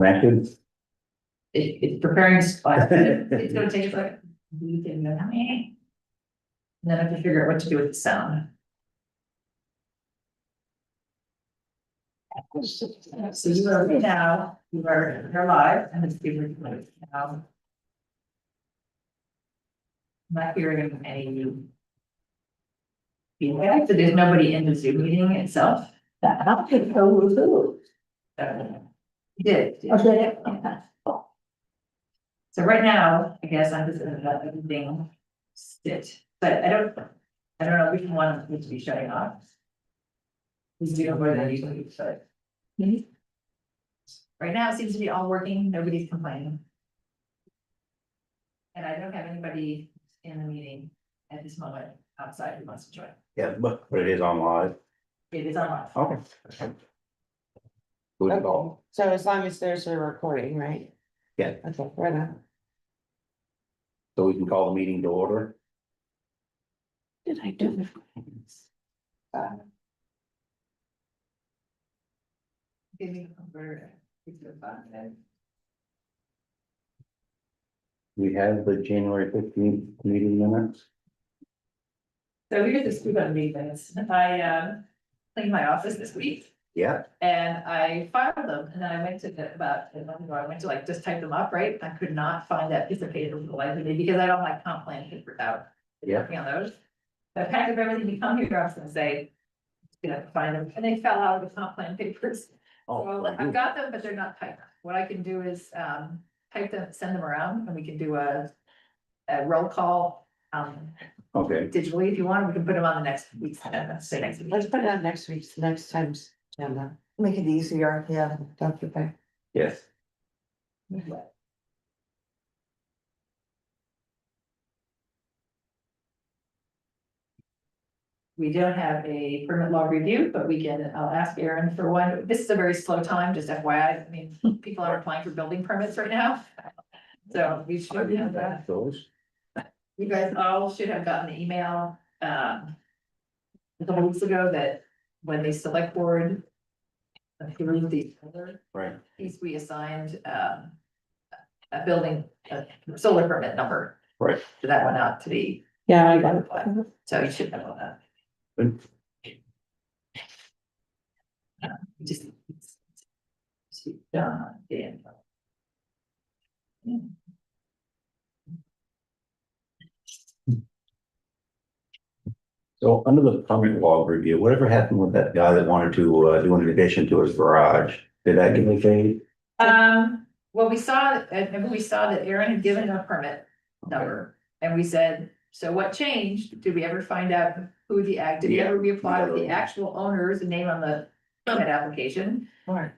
Granted. It's preparing spot. It's gonna take us like a week and then I have to figure out what to do with the sound. So you are right now, you're live and it's being recorded now. Not hearing any feedback, so there's nobody in the Zoom meeting itself. That happened, so woo-hoo. You did. Okay. So right now, I guess I'm just gonna let everything sit, but I don't know which one needs to be shutting off. These do more than usually, but. Right now, it seems to be all working, nobody's complaining. And I don't have anybody in the meeting at this moment outside who wants to join. Yeah, but it is on live. It is on live. Okay. Good call. So as long as there's a recording, right? Yeah. Okay, right on. So we can call the meeting to order. Did I do? Give me the converter. We have the January 15th meeting minutes. So here's the scoop on meetings. I cleaned my office this week. Yeah. And I filed them, and then I went to I went to like just type them up, right? I could not find that piece of paper for the life of me because I don't like comp plan paper out. Yeah. Working on those. So I packed up everything to come here, I was gonna say, find them, and they fell out of the comp plan papers. Oh, So I've got them, but they're not typed. What I can do is type them, send them around, and we can do a roll call. Okay. Digitally, if you want, we can put them on the next week's, say next week. Let's put it on next time's agenda. Make it easier, yeah. Don't forget. Yes. We don't have a permit log review, but I'll ask Aaron for one. This is a very slow time, just FYI. I mean, people are applying for building permits right now. So we should have that. Those. You guys all should have gotten the email, a couple weeks ago that when the select board approved the other Right. piece, we assigned, a solar permit number. Right. So that went out to the, Yeah, I got it. so you should have all that. Good. Just. John, Dan. So under the permit log review, whatever happened with that guy that wanted to do an addition to his garage? Did that get anything? Well, we saw that Aaron had given him a permit number, and we said, so what changed? Did we ever find out who did we ever reapply with the actual owners, the name on the permit application? Right.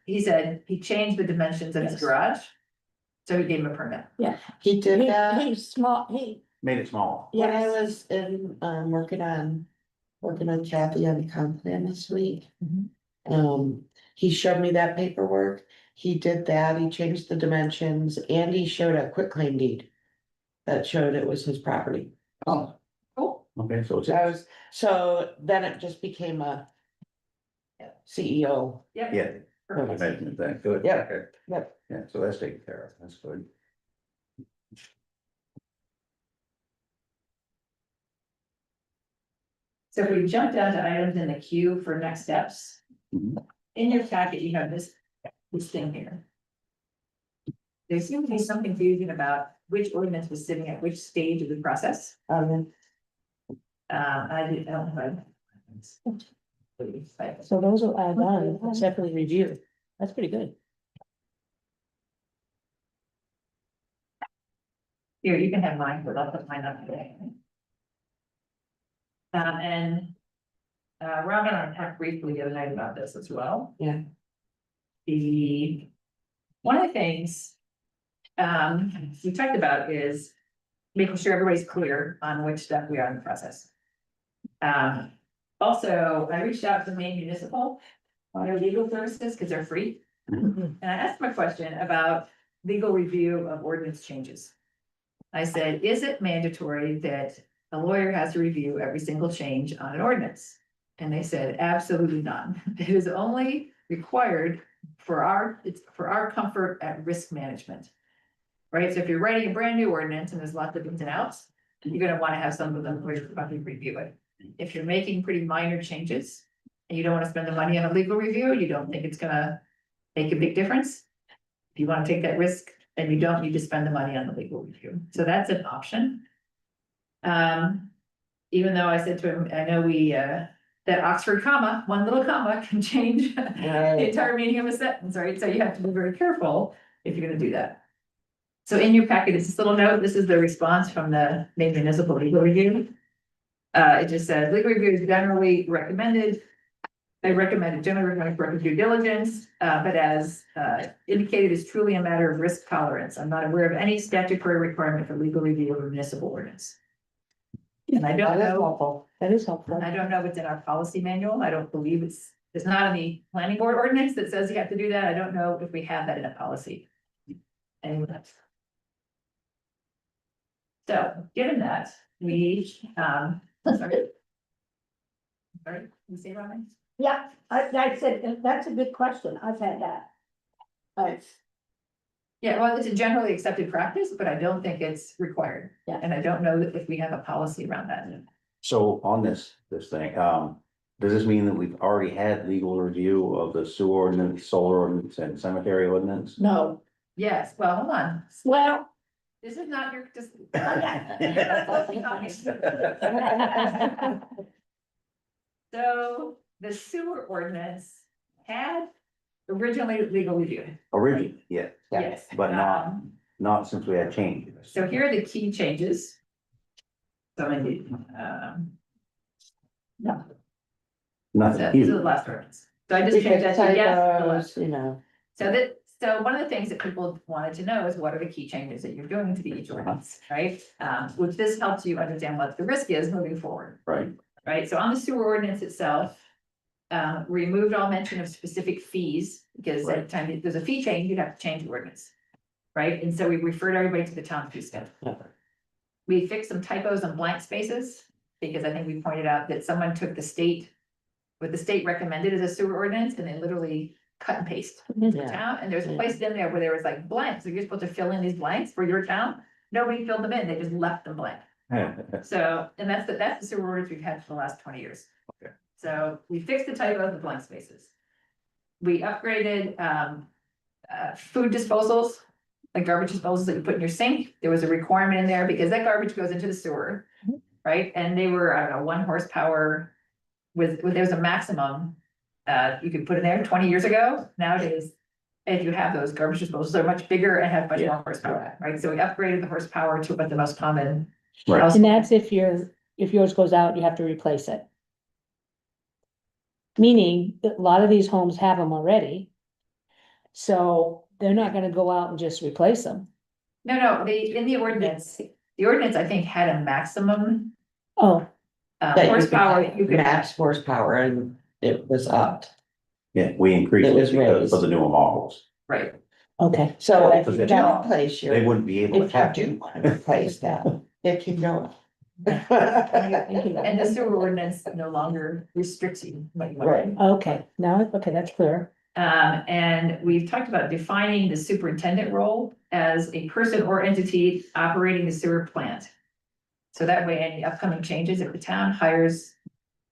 He said he changed the dimensions of his garage. So he gave him a permit. He did that. He's small, Made it small. When I was in, working on Kathy on the comp plan this week. He showed me that paperwork. He did that. He changed the dimensions and he showed a quitclaim deed. That showed it was his property. Oh, Cool. okay, so it's. So then it just became a. CEO. Yep. Yeah. Perfect. Amazing thing, good. Yeah. Okay. Yep. Yeah, so that's taken care of, that's good. So if we jump down to items in the queue for next steps. Mhm. In your packet, you have this thing here. There seems to be some confusion about which ordinance was sitting at which stage of the process. I don't know. so those will add on, separately review. That's pretty good. Here, you can have mine, but I'll put mine up today. Rob and I talked briefly the other night about this as well. Yeah. One of the things we talked about is making sure everybody's clear on which step we are in the process. Also, I reached out to Maine Municipal on their legal services because they're free. And I asked them a question about legal review of ordinance changes. I said, is it mandatory that a lawyer has to review every single change on an ordinance? And they said, absolutely none. It is only required it's for our comfort at risk management. Right, so if you're writing a brand new ordinance and there's lots of ins and outs, you're gonna wanna have some of them where you're about to review it. If you're making pretty minor changes and you don't wanna spend the money on a legal review, you don't think it's gonna make a big difference. If you wanna take that risk, then you don't need to spend the money on the legal review. So that's an option. Even though I said to him, I know that Oxford comma, one little comma can change the Right. entire meaning of a sentence, right? So you have to be very careful if you're gonna do that. So in your packet is this little note. This is the response from the Maine Municipal Legal Review. It just says legal review is generally recommended. They generally recommend due diligence, but as indicated, is truly a matter of risk tolerance. I'm not aware of any statutory requirement for legal review of a municipal ordinance. And I don't That is know, helpful. That is helpful. I don't know what's in our policy manual. I don't believe it's not in the planning board ordinance that says you have to do that. I don't know if we have that in a policy. Anyway. So, given that, sorry. Sorry, you say Robin? Yeah, I said, that's a good question. I've had that. Yeah, well, it's a generally accepted practice, but I don't think it's required. Yeah. And I don't know if we have a policy around that. So on this thing, does this mean that we've already had legal review of the sewer ordinance, solar ordinance and cemetery ordinance? No, Yes, well, hold on. well, This is not your, just. So the sewer ordinance had originally legal review. Originally, yeah, Yes. but not since we had changes. So here are the key changes. So maybe, no, Nothing these are the huge. last ordinance. So I just changed that to yes, the last. You know, So one of the things that people wanted to know is what are the key changes that you're doing to the each ordinance, right? Which this helps you understand what the risk is moving forward. Right. Right, so on the sewer ordinance itself, removed all mention of specific fees, because Right. every time there's a fee change, you'd have to change the ordinance. Right, and so we referred everybody to the town fee schedule. Yeah. We fixed some typos and blank spaces, because I think we pointed out that someone took what the state recommended as a sewer ordinance, and they literally cut and paste the yeah. town, and there's a place in there where there was like blanks, so you're supposed to fill in these blanks for your town. Nobody filled them in, they just left them blank. So, and that's the sewer ordinance we've had for the last 20 years. Okay. So we fixed the typos and blank spaces. We upgraded food disposals, like garbage disposals that you put in your sink. There was a requirement in there because that garbage goes into the sewer, right? And they were, I don't know, 1 horsepower with there was a maximum you could put in there 20 years ago. Nowadays, if you have those garbage disposals, they're much bigger and have much more horsepower, right? So we upgraded the horsepower to what the most common. Right. And that's if yours goes out, you have to replace it. Meaning, that a lot of these homes have them already. So they're not gonna go out and just replace them. No, in the ordinance, I think had a maximum Oh, That you could horsepower have you could have. max horsepower and it was upped. Yeah, we increased It was it because raised. of the newer models. Right, okay. So if Because you it- don't replace They your, wouldn't be able to if you have. do want to replace that, if you don't. and the sewer ordinance no longer restricts you. Right. Okay, now, okay, that's clear. And we've talked about defining the superintendent role as a person or entity operating the sewer plant. So that way, any upcoming changes, if the town hires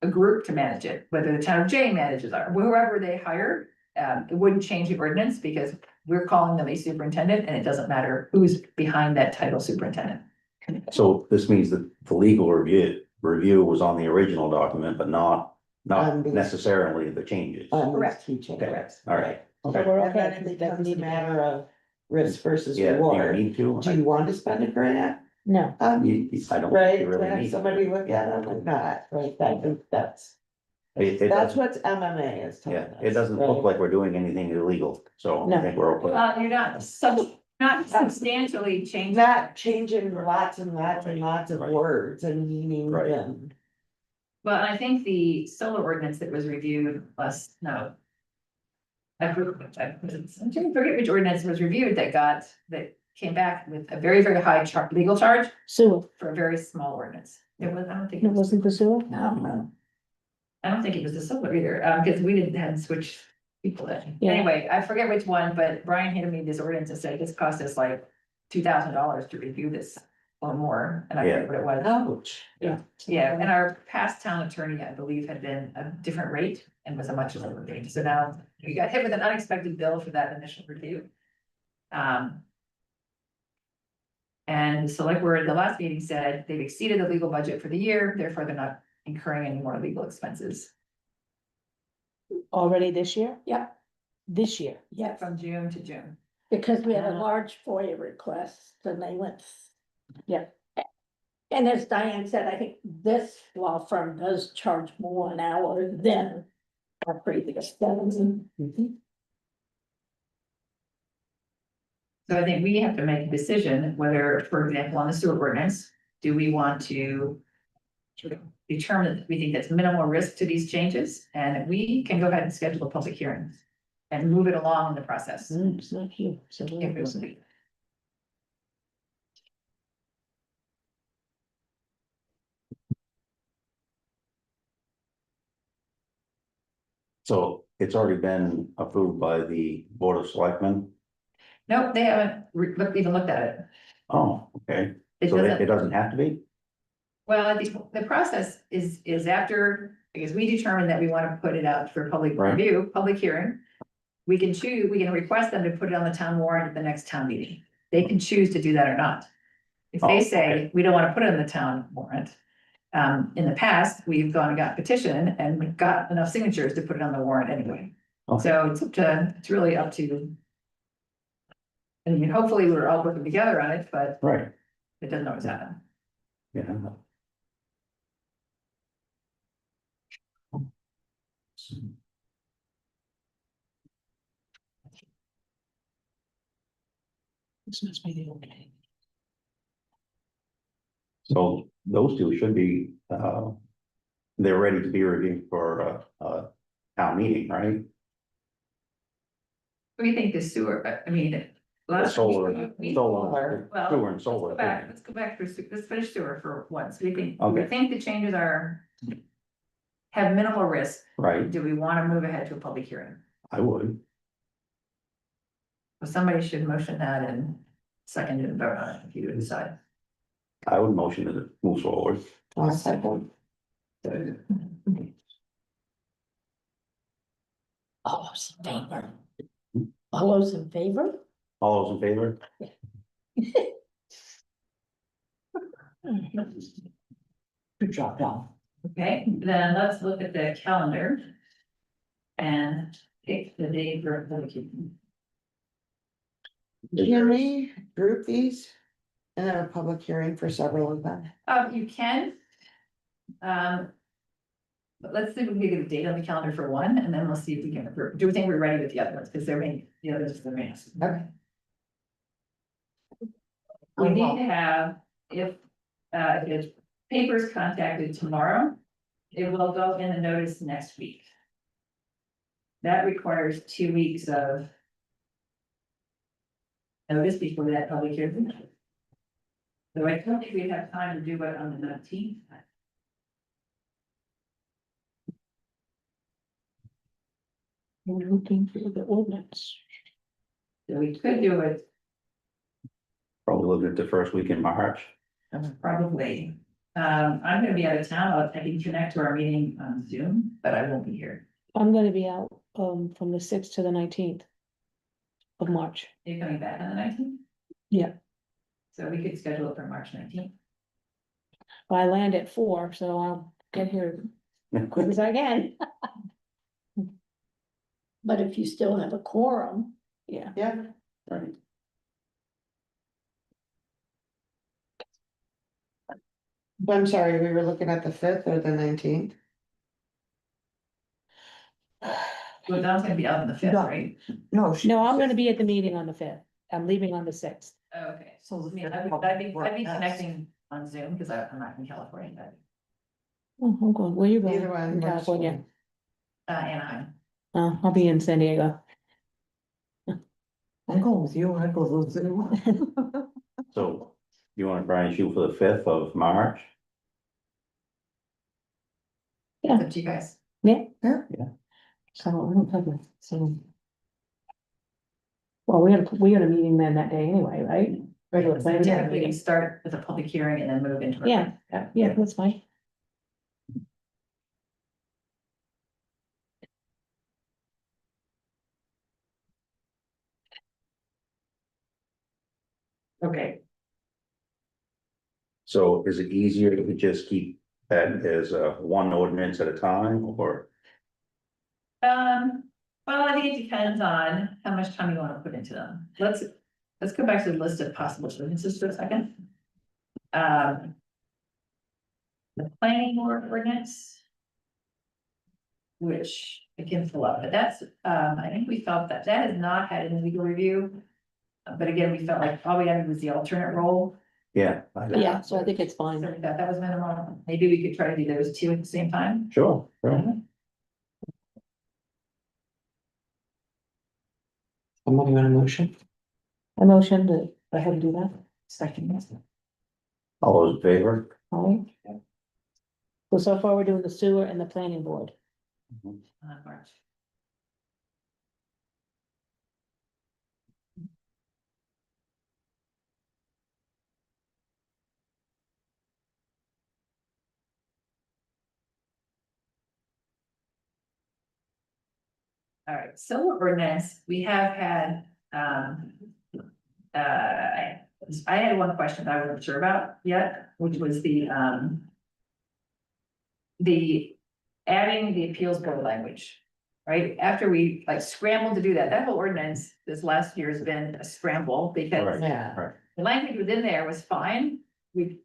a group to manage it, whether the town of Jay manages or whoever they hire, it wouldn't change the ordinance because we're calling them a superintendent and it doesn't matter who's behind that title superintendent. So this means that the legal review was on the original document, but not necessarily the changes. Correct. Key change. Correct. All right. So Okay. we're And then okay. it Doesn't becomes need a to be- matter of risk versus Yeah, do you reward. need to? Do you want to spend a grant? No, I don't think Right, you to really have need. somebody look at them or not, right, that's It that's doesn't- what MMA is telling Yeah, us. it doesn't look right? like we're doing anything illegal, so I No. think we're okay. You're not substantially changing. Not changing lots and lots and lots of Right. words and meanings Right. and. Well, I think the solar ordinance that was reviewed I forget which ordinance was reviewed that came back with a very, very high legal charge sewer, for a very small ordinance. It was, I don't think it it was, wasn't the sewer? no, I don't think it was the solar either, because we hadn't switched people that, Yeah. anyway, I forget which one, but Brian handed me this ordinance and said this cost us like $2,000 to review this or more, and I forget what it was. Ouch. Yeah, and our past town attorney, I believe, had been a different rate and was a much lower rate, so now we got hit with an unexpected bill for that initial review. And the select board at the last meeting said they've exceeded the legal budget for the year, therefore they're not incurring any more legal expenses. Already this year? Yeah, This year. yeah, From June to June. because we had a Ah. large FOIA request and they went. Yeah. And as Diane said, I think this law firm does charge more an hour than our previous ones. So I think we have to make a decision whether, for example, on the sewer ordinance, do we want to sort of determine that we think that's minimal risk to these changes, and we can go ahead and schedule a public hearing and move it along in the process. It's not here, so. If it was- So it's already been approved by the Board of Selectmen? Nope, they haven't even looked at it. Oh, okay. It So it doesn't, doesn't have to be? well, I think the process is after, because we determine that we want to put it out for public Right. review, public hearing. We can request them to put it on the town warrant at the next town meeting. They can choose to do that or not. If Oh, they okay. say, we don't want to put it on the town warrant. In the past, we've gone and got petition and we got enough signatures to put it on the warrant anyway. Okay. So it's really up to. I mean, hopefully we're all working together on it, but Right, it doesn't always happen. yeah. This must be the okay. So those two should be, they're ready to be reviewed for, town meeting, right? We think the sewer, I mean. The last solar, we- solar, Well, sewer and Let's solar. go back, let's go back through, let's finish sewer for once. We think Okay. the changes are. Have minimal risk. Right, Do we want to move ahead to a public hearing? I would. Well, somebody should motion that and second it and vote on it if you decide. I would motion to move forward. I'll second. All those in favor? All those in favor? All those in favor? Good job, Don. Okay, then let's look at the calendar. And pick the date for a public hearing. Can we group these? And then a public hearing for several of them? You can. But let's see if we can get a date on the calendar for one, and then we'll see if we can, do we think we're ready with the other ones, because they're main, the others are the main. Okay. We need to have, if the paper's contacted tomorrow, it will go in the notice next week. That requires 2 weeks of notice before that public hearing. So I don't think we have time to do it on the 19th. We're looking for the ordinance. So we could do it Probably looking at the first week in March. probably. I'm gonna be out of town. I can connect to our meeting on Zoom, but I won't be here. I'm gonna be out, from the sixth to the 19th of March. You're coming back on the 19th? Yeah. So we could schedule it for March 19th. I land at 4, so I'll get here quick as I can. But if you still have a quorum, Yeah, Yeah. Right. I'm sorry, we were looking at the 5th or the 19th? Well, Don's gonna be out on the 5th, No. right? No. no, I'm gonna be at the meeting on the 5th. I'm leaving on the 6th. Oh, okay. So I mean, I'd be connecting on Zoom because I'm not in California, but Oh, I'm going, where you Either going? one. In works California. Anaheim. Oh, I'll be in San Diego. I'm going with you, I go with you. So you want to try and shoot for the 5th of March? It's up to you guys. Yeah, So I don't have it, so. Well, we had a meeting then that day anyway, right? Regular So planning board typically we meeting. start with a public hearing and then move into. our- Yeah, that's fine. Okay, So is it easier to just keep that as one ordinance at a time or? well, I think it depends on how much time you wanna put into them. Let's go back to the list of possible ordinances for a second. Um. The planning board ordinance. Which I can pull up, but that's, I think we felt that that has not had any legal review. But again, we felt like all we had was the alternate role. Yeah. Yeah, so I think it's So fine. we thought that was minimal. Maybe we could try to do those two at the same time. Sure, sure. Somebody want a motion? A motion to go ahead and do that. Second. All those in favor? All right. So far we're doing the sewer and the planning board. March. All right, solar ordinance, we have had, I had one question that I wasn't sure about yet, which was the adding the appeals board language. Right, after we like scrambled to do that, that whole ordinance this last year has been a scramble because Right. Yeah. the language within there was fine.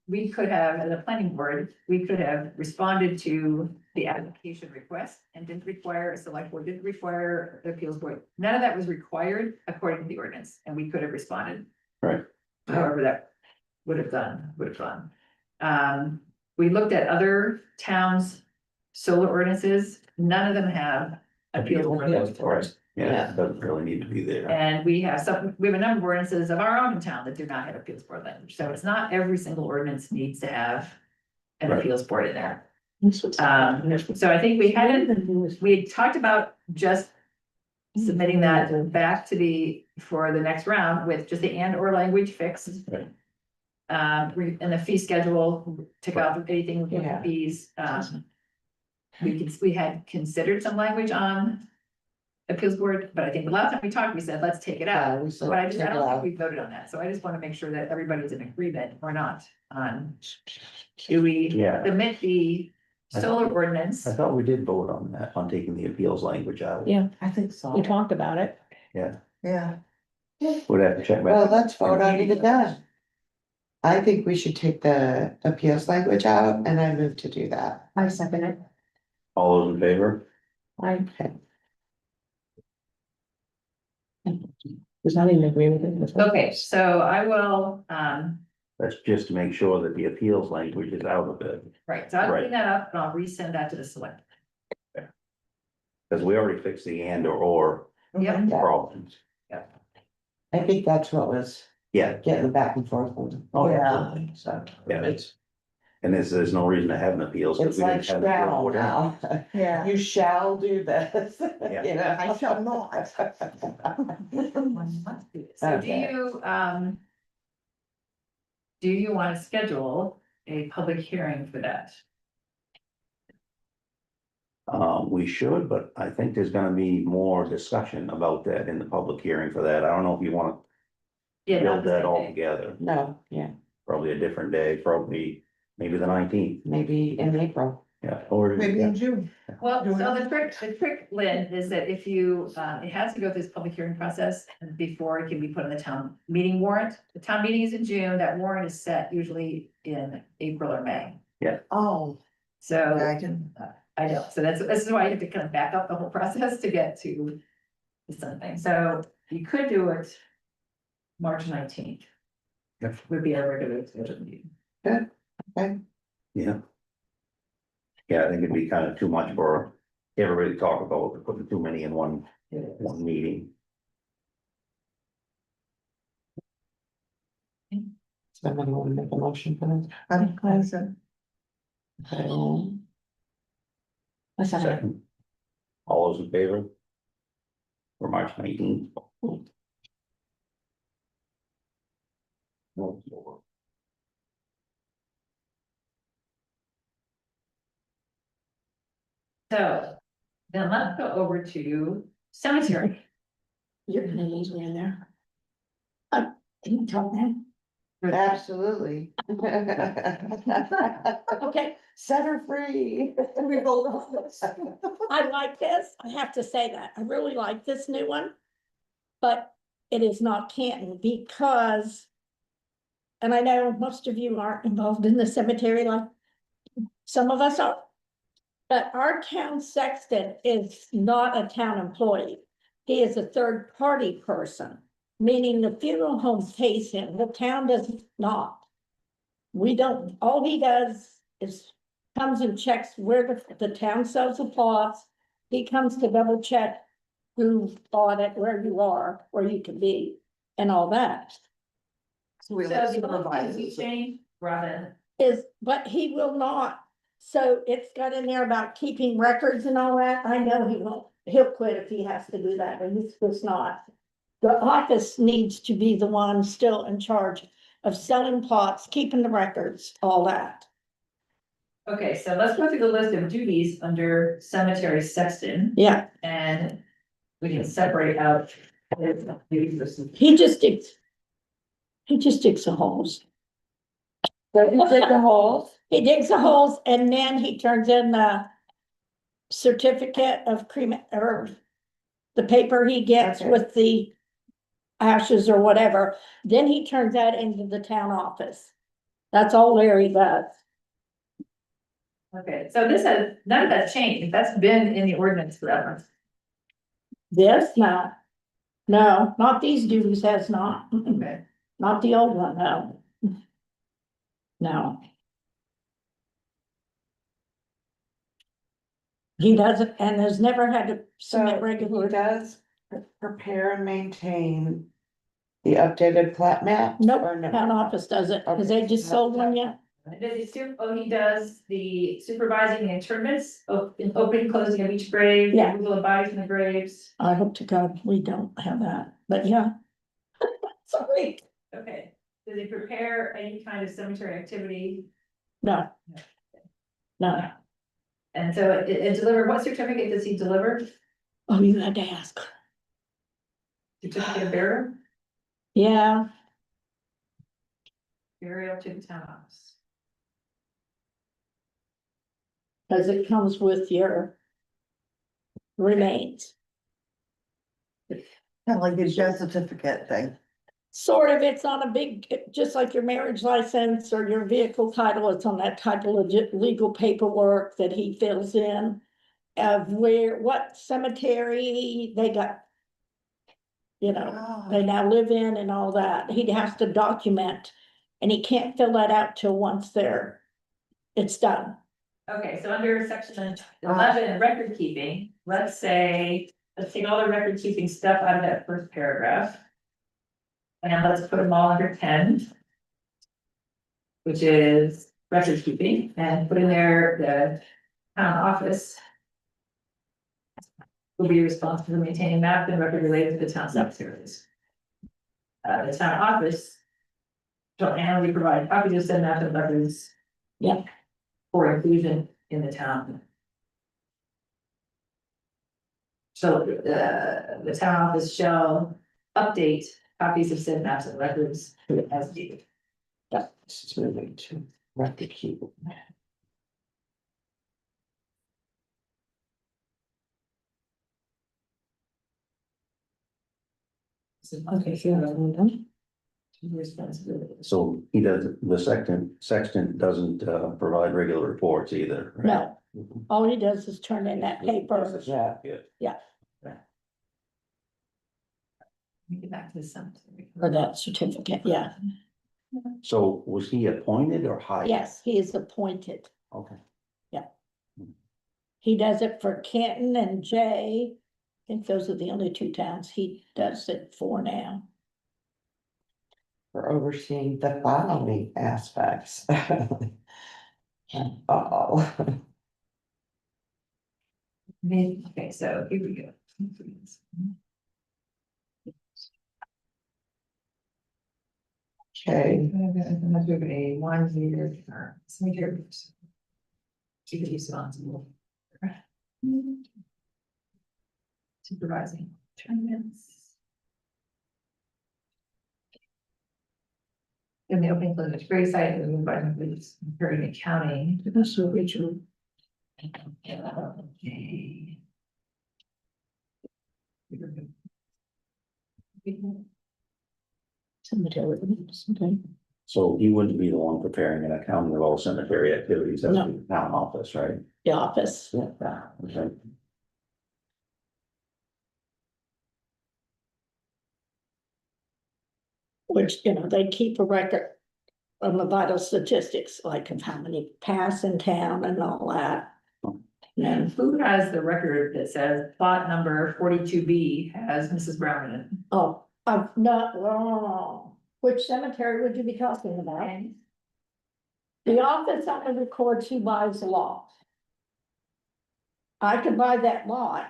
We could have, as a planning board, we could have responded to the application request and didn't require a select board, didn't require an appeals board. None of that was required according to the ordinance, and we could have responded. Right. However, that would have gone. We looked at other towns' solar ordinances, none of them have appeals board. Right. Yeah, Yeah. it doesn't really need to be there. And we have a number of ordinances of our own in town that do not have appeals board language, so it's not every single ordinance needs to have an Right. appeals board in there. So So I think we had talked about just submitting that back to for the next round with just the and or language fixed. Right. And the fee schedule, took out anything with Yeah. fees, we had considered some language on appeals board, but I think the last time we talked, we said, let's take it out. Yeah, we said But I take it don't think out. we voted on that, so I just wanna make sure that everybody's in agreement or not on. Do we Yeah. submit the solar ordinance? I thought we did vote on that, on taking the appeals language out. Yeah, I think so. we talked about it. Yeah, Yeah. would have to check Well, back. let's vote on it again. I think we should take the appeals language out and I move to do that. I second it. All those in favor? Okay. Does not even agree with it. Okay, so I will, That's just to make sure that the appeals language is out of it, right, so I'll Right. clean that up and I'll resend that to the select. because we already fixed the and or Yep. Yeah. problems. I think that's what was Yeah, getting back and forth. Oh, Yeah. absolutely. yeah, it's, and there's no reason to have an appeals. 'cause It's we like didn't have straddle order. now. Yeah. You shall do this. Yeah. You know? I shall not. So do Okay. you want to schedule a public hearing for that? We should, but I think there's gonna be more discussion about that in the public hearing for that. I don't know if you wanna Yeah, not build the that same all day. together. No, yeah, Probably a different day, probably maybe the 19th, maybe in April. yeah, or. Maybe in June. Well, Do so it. the trick, Lynn, is that if you, it has to go through this public hearing process before it can be put on the town meeting warrant. The town meeting is in June, that warrant is set usually in April or May. Oh, So I can, I know, so this is why you have to kind of back up the whole process to get to something. So you could do it March 19th. Yep. Would be our regular scheduled meeting. Yeah. Yeah, I think it'd be kind of too much for everybody to talk about, putting too many in one meeting. Somebody want to make a motion for this? I said, Okay. I second it. Second, All those in favor? For March 19th. So then let's go over to cemetery. You're gonna leave me in there. Can you tell them? Absolutely. Okay, Set her free. we rolled off this. I like this, I have to say that, I really like this new one. But it is not Canton because. And I know most of you aren't involved in the cemetery like some of us are. But our town sexton is not a town employee. He is a third party person, meaning the funeral home pays him, the town does not. We don't, all he does is comes and checks where the town sells the plots. He comes to double check who bought it, where you are, where you can be, and all that. So the only thing we changed, Robin, Is, but he will not. So it's got in there about keeping records and all that. I know he won't, he'll quit if he has to do that, but he's just not. The office needs to be the one still in charge of selling plots, keeping the records, all that. okay, so let's go through the list of duties under cemetery sexton. Yeah, And we can separate out. his duties versus- he just digs the holes. Dig the holes. He digs the holes and then he turns in the certificate of or the paper he gets Okay. with the ashes or whatever, then he turns that into the town office. That's all Larry does. Okay, so this has, none of that's changed, that's been in the ordinance forever. This, no. No, not these duties has not. Okay. Not the old one, no. No. He doesn't, and has never had to So submit he regular. does prepare and maintain the updated plat map? Nope, Or no? town office does it, cause they just sold one yet. He does the supervising the interments, in opening, closing of each grave, Yeah. removal of bodies from the graves. I hope to God we don't have that, but yeah. Sorry, Okay, does he prepare any kind of cemetery activity? no. No, And so it delivered, what certificate does he deliver? oh, you had to ask. Certificate of burial, Yeah, burial to the town office. cause it comes with your remains. Kind of like his death certificate thing. Sort of, it's on a big, just like your marriage license or your vehicle title, it's on that type of legit legal paperwork that he fills in. Of where, what cemetery they got. You know, they now live in and all that, he has to document. And he can't fill that out till once it's done. Okay, so under section 11, record keeping, let's take all the record keeping stuff out of that first paragraph. And let's put them all under 10. Which is record keeping, and put in there the town office. Will be responsible for maintaining map and record related to the town cemeteries. The town office. Shall annually provide copies of said map and records. Yeah. For inclusion in the town. So, the town office shall update copies of said maps and records as needed. This is moving to record keeping. Okay, sure. Responsibility. So he does, the sexton doesn't provide regular reports either. right? No, Mhm. all he does is turn in that paper. Yeah. Let me get back to the cemetery. Or that certificate, yeah, So was he appointed or hired? yes, he is appointed. Okay. He does it for Canton and Jay. I think those are the only two towns he does it for now. For overseeing the following aspects. Oh. Okay, so here we go. Okay, A 1 year term, cemetery. Keep it responsible. Supervising tournaments. In the opening for the grade site, and the supervising police, during accounting. That's the original. Okay. Cemetery, okay. So you wouldn't be the one preparing an accounting of all cemetery activities, that No. would be the town office, right? The office. Yeah. Okay. Which, you know, they keep a record of the vital statistics, like of how many pass in town and all that. And who has the record that says plot number 42B has Mrs. Brown in it? Oh, I'm not wrong. Which cemetery would you be talking about? The office only records who buys the lot. I could buy that lot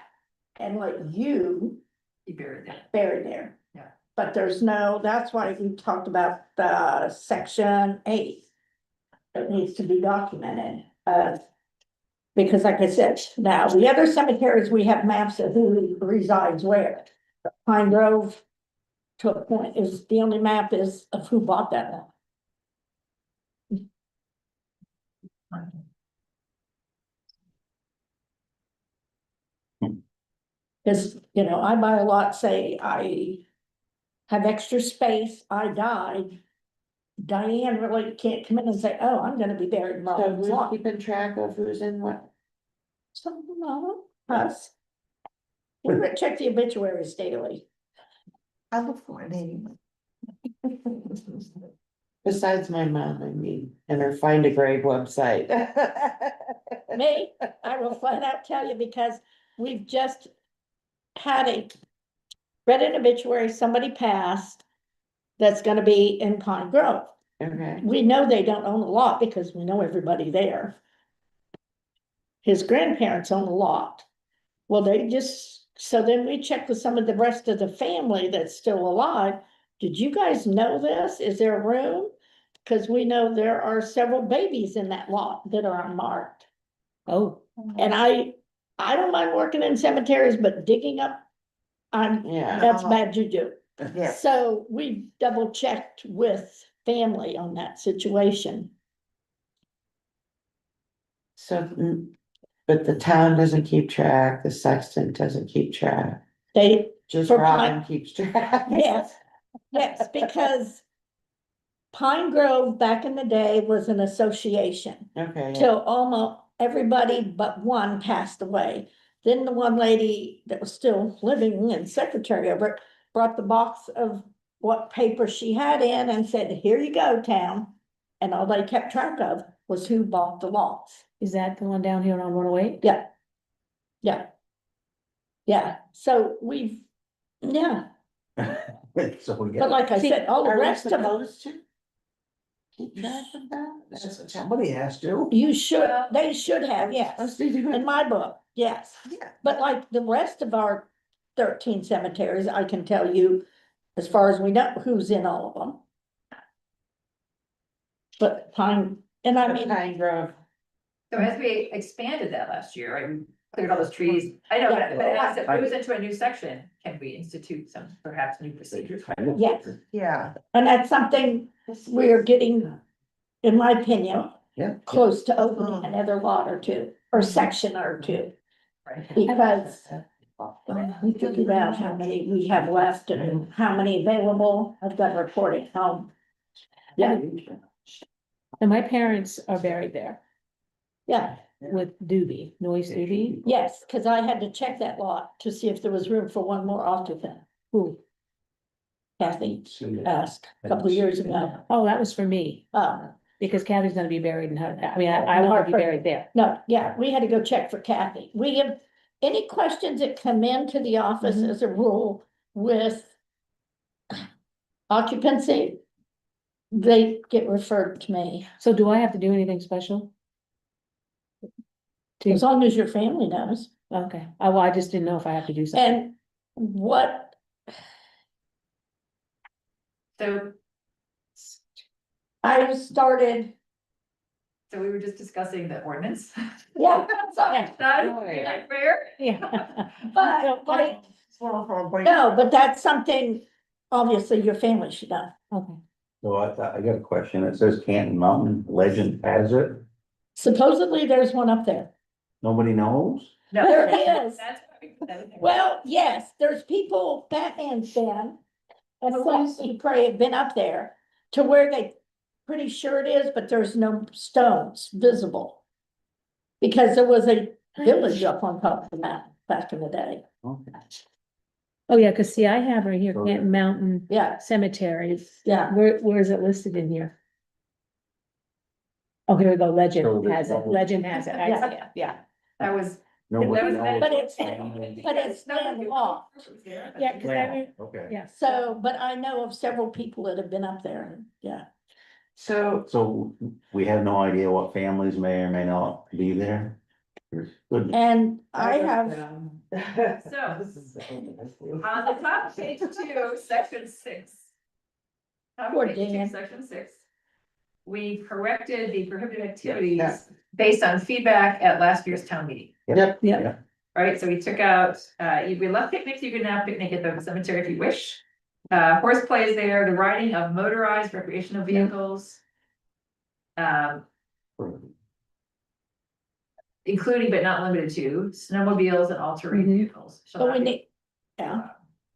and let you He buried it. bury there. Yeah. But there's no, that's why we talked about the section 8. It needs to be documented, because like I said, now, the other cemeteries, we have maps of who resides where. Pine Grove, to a point, is the only map is of who bought that lot. Cause, you know, I buy a lot, say I have extra space, I died. Diane really can't come in and say, oh, I'm gonna be buried in so Robin's who's lot. keeping track of who's in what? So, no, us. We would check the obituaries daily. I look for it anyway. Besides my mom, I mean, and her Find a Grave website. Me, I will flat out tell you, because we've just had read an obituary, somebody passed. That's gonna be in Pine Grove. Okay, We know they don't own a lot because we know everybody there. His grandparents own a lot. Well, they just, so then we checked with some of the rest of the family that's still alive. Did you guys know this? Is there room? Cause we know there are several babies in that lot that are unmarked. Oh, And I don't mind working in cemeteries, but digging up, yeah, that's bad juju. Yeah. So we double checked with family on that situation. so, but the town doesn't keep track, the sexton doesn't keep track, They, just For Robin Pine- keeps track. yes, yes, because Pine Grove back in the day was an association Okay, yeah. till almost everybody but one passed away. Then the one lady that was still living and secretary of it brought the box of what paper she had in and said, here you go, town. And all they kept track of was who bought the lots. is that the one down here on 108? Yeah. Yeah. Yeah, so we've, yeah, So we but get, like I said, all the Are we rest of them, supposed to keep track of that? somebody has to. you should, they should have, yes, Supposed to do in it. my book, yes. Yeah. But like the rest of our 13 cemeteries, I can tell you, as far as we know, who's in all of them. But Pine, and I mean, Pine Grove, So as we expanded that last year, right, we cleared all those trees. I know, Yeah. but as it moves into a new section, can we institute some perhaps new procedures? yes, Yeah. and that's something we're getting, in my opinion, Yeah. close to opening another lot or two, or section or two. Right. Because we figured out how many we have left and how many available. I've got reporting home. Yeah, And my parents are buried there yeah, with Doobie, Noise Doobie. yes, because I had to check that lot to see if there was room for one more occupant. Who? Kathy asked a couple of years ago. Oh, that was for me, because Kathy's gonna be buried in her, I mean, I want to be buried there. No, yeah, we had to go check for Kathy. We have, any questions that come into the office Mhm. as a rule with occupancy, they get referred to me. So do I have to do anything special? as long as your family knows. Okay, well, I just didn't know if I have to do something. And what, So, I started, so we were just discussing the ordinance. yeah, Sorry, not fair. Yeah. but, like, no, but that's something, obviously, your family should know. Okay. So I got a question. It says Canton Mountain Legend has it. Supposedly, there's one up there. Nobody knows? No, There is. That's why we put that in there. Well, yes, there's people, Batman's been, and Alexi Pray have been up there to where they pretty sure it is, but there's no stones visible. Because there was a village up on top of the mountain back in the day. Okay. Oh, yeah, cause see, I have right here, Okay. Canton Mountain Yeah, Cemetery. yeah. Where is it listed in here? Oh, here we go, So Legend there's has it, no- Legend has it, I see it, yeah. That was. Nobody That was- knows. But it's landlocked. Yeah, cause Okay. yeah. So, but I know of several people that have been up there, yeah. So we have no idea what families may or may not be there? Good. And I have, So, on the top of page 2, section 6. Top Poor of page 2, Dan. section 6. We corrected the prohibited activities Yeah. based on feedback at last year's town meeting. Yep. Yeah. Right, so we took out, we left picnics, you can now picnic at the cemetery if you wish. Horseplay is there, the riding of motorized recreational vehicles. Including but not limited to snowmobiles and all-terrain Mhm. vehicles. shall but not we be need, yeah,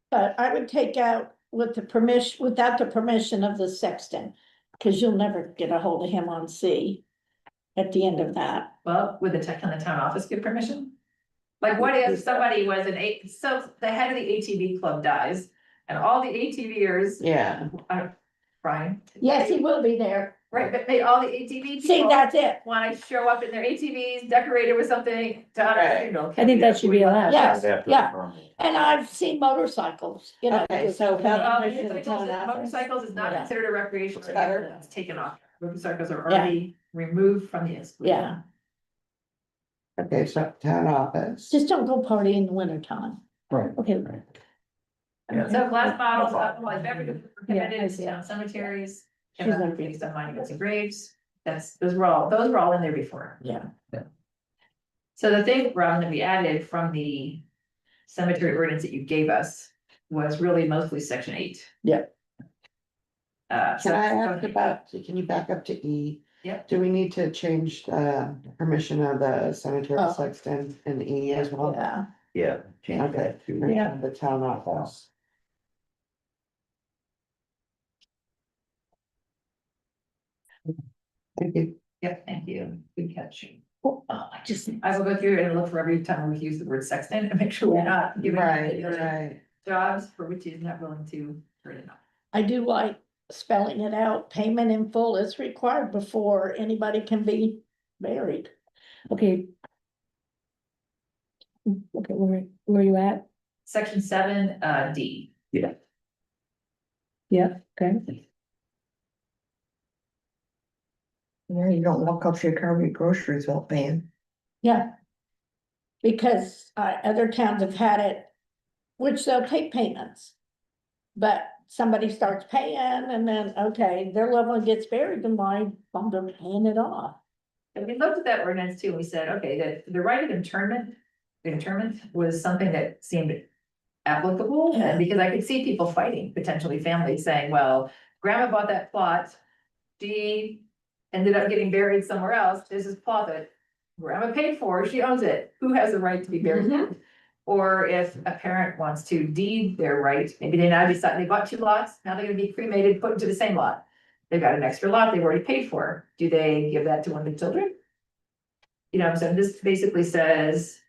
but I would take out with the permission, without the permission of the sexton. Cause you'll never get a hold of him on C at the end of that. Well, would can the town office give permission? Like, what if somebody was so the head of the ATV club dies, and all the ATVers, Yeah, Brian? Yes, he will be there. Right, but they, all the ATV See, people that's it. wanna show up in their ATVs decorated with something to honor the Right. funeral. I think that should be allowed. Yes, After the yeah. permit. And I've seen motorcycles, you know. Okay, so without- Motorcycles is not Yeah. considered a recreational, It's better. vehicle, it's taken off, motorcycles are already removed from the exclusion. Yeah, okay, so town office. just don't go party in the wintertime. Right. Okay. Right. So glass bottles, alcoholic beverages are Yeah, I prohibited see in it. town cemeteries, She's and not- based on monuments and graves, those were all in there before. Yeah. So the thing, Robin, that we added from the cemetery ordinance that you gave us was really mostly section 8. Yeah. Can I ask about, can you back up to E? Yep. Do we need to change the permission of the cemetery Oh. sexton in E as well? Yeah, Yeah. change Okay, that to- yeah, the town office. Thank you. Yep, thank you, good catch. Oh, I just, I will go through and look for every time we use the word sexton and make sure we're not giving Right. jobs for which he's not willing to turn it on. I do like spelling it out. Payment in full is required before anybody can be married. okay. Okay, where are you at? Section 7, D. Yeah, okay. Yeah, you don't walk up to your car with groceries without paying. Yeah. Because other towns have had it, which they'll take payments. But somebody starts paying and then, okay, their loved one gets buried, then why bother paying it off? And we looked at that ordinance too, and we said, okay, that the right of interment, the interment was something that seemed applicable, Yeah. and because I could see people fighting, potentially families saying, well, grandma bought that plot. She ended up getting buried somewhere else, this is plot that grandma paid for, she owns it, who has the right to be buried? Mhm. Or if a parent wants to deed their right, maybe they now decide they bought 2 lots, now they're gonna be cremated, put into the same lot. They've got an extra lot they've already paid for, do they give that to one of the children? You know, so this basically says.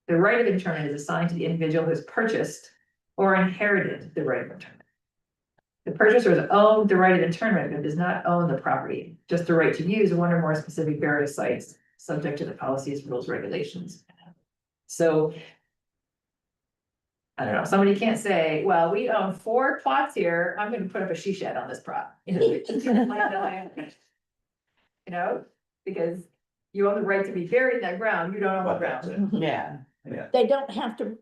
The right of interment is assigned to the individual who has purchased or inherited the right of interment. The purchaser has owned the right of interment, but does not own the property, just the right to use one or more specific burial sites, subject to the policies, rules, regulations. So. I don't know, somebody can't say, well, we own 4 plots here, I'm gonna put up a she shed on this plot. You know, because you own the right to be buried in that ground, you don't own the But that's ground. it. Yeah, Yeah, They don't have to,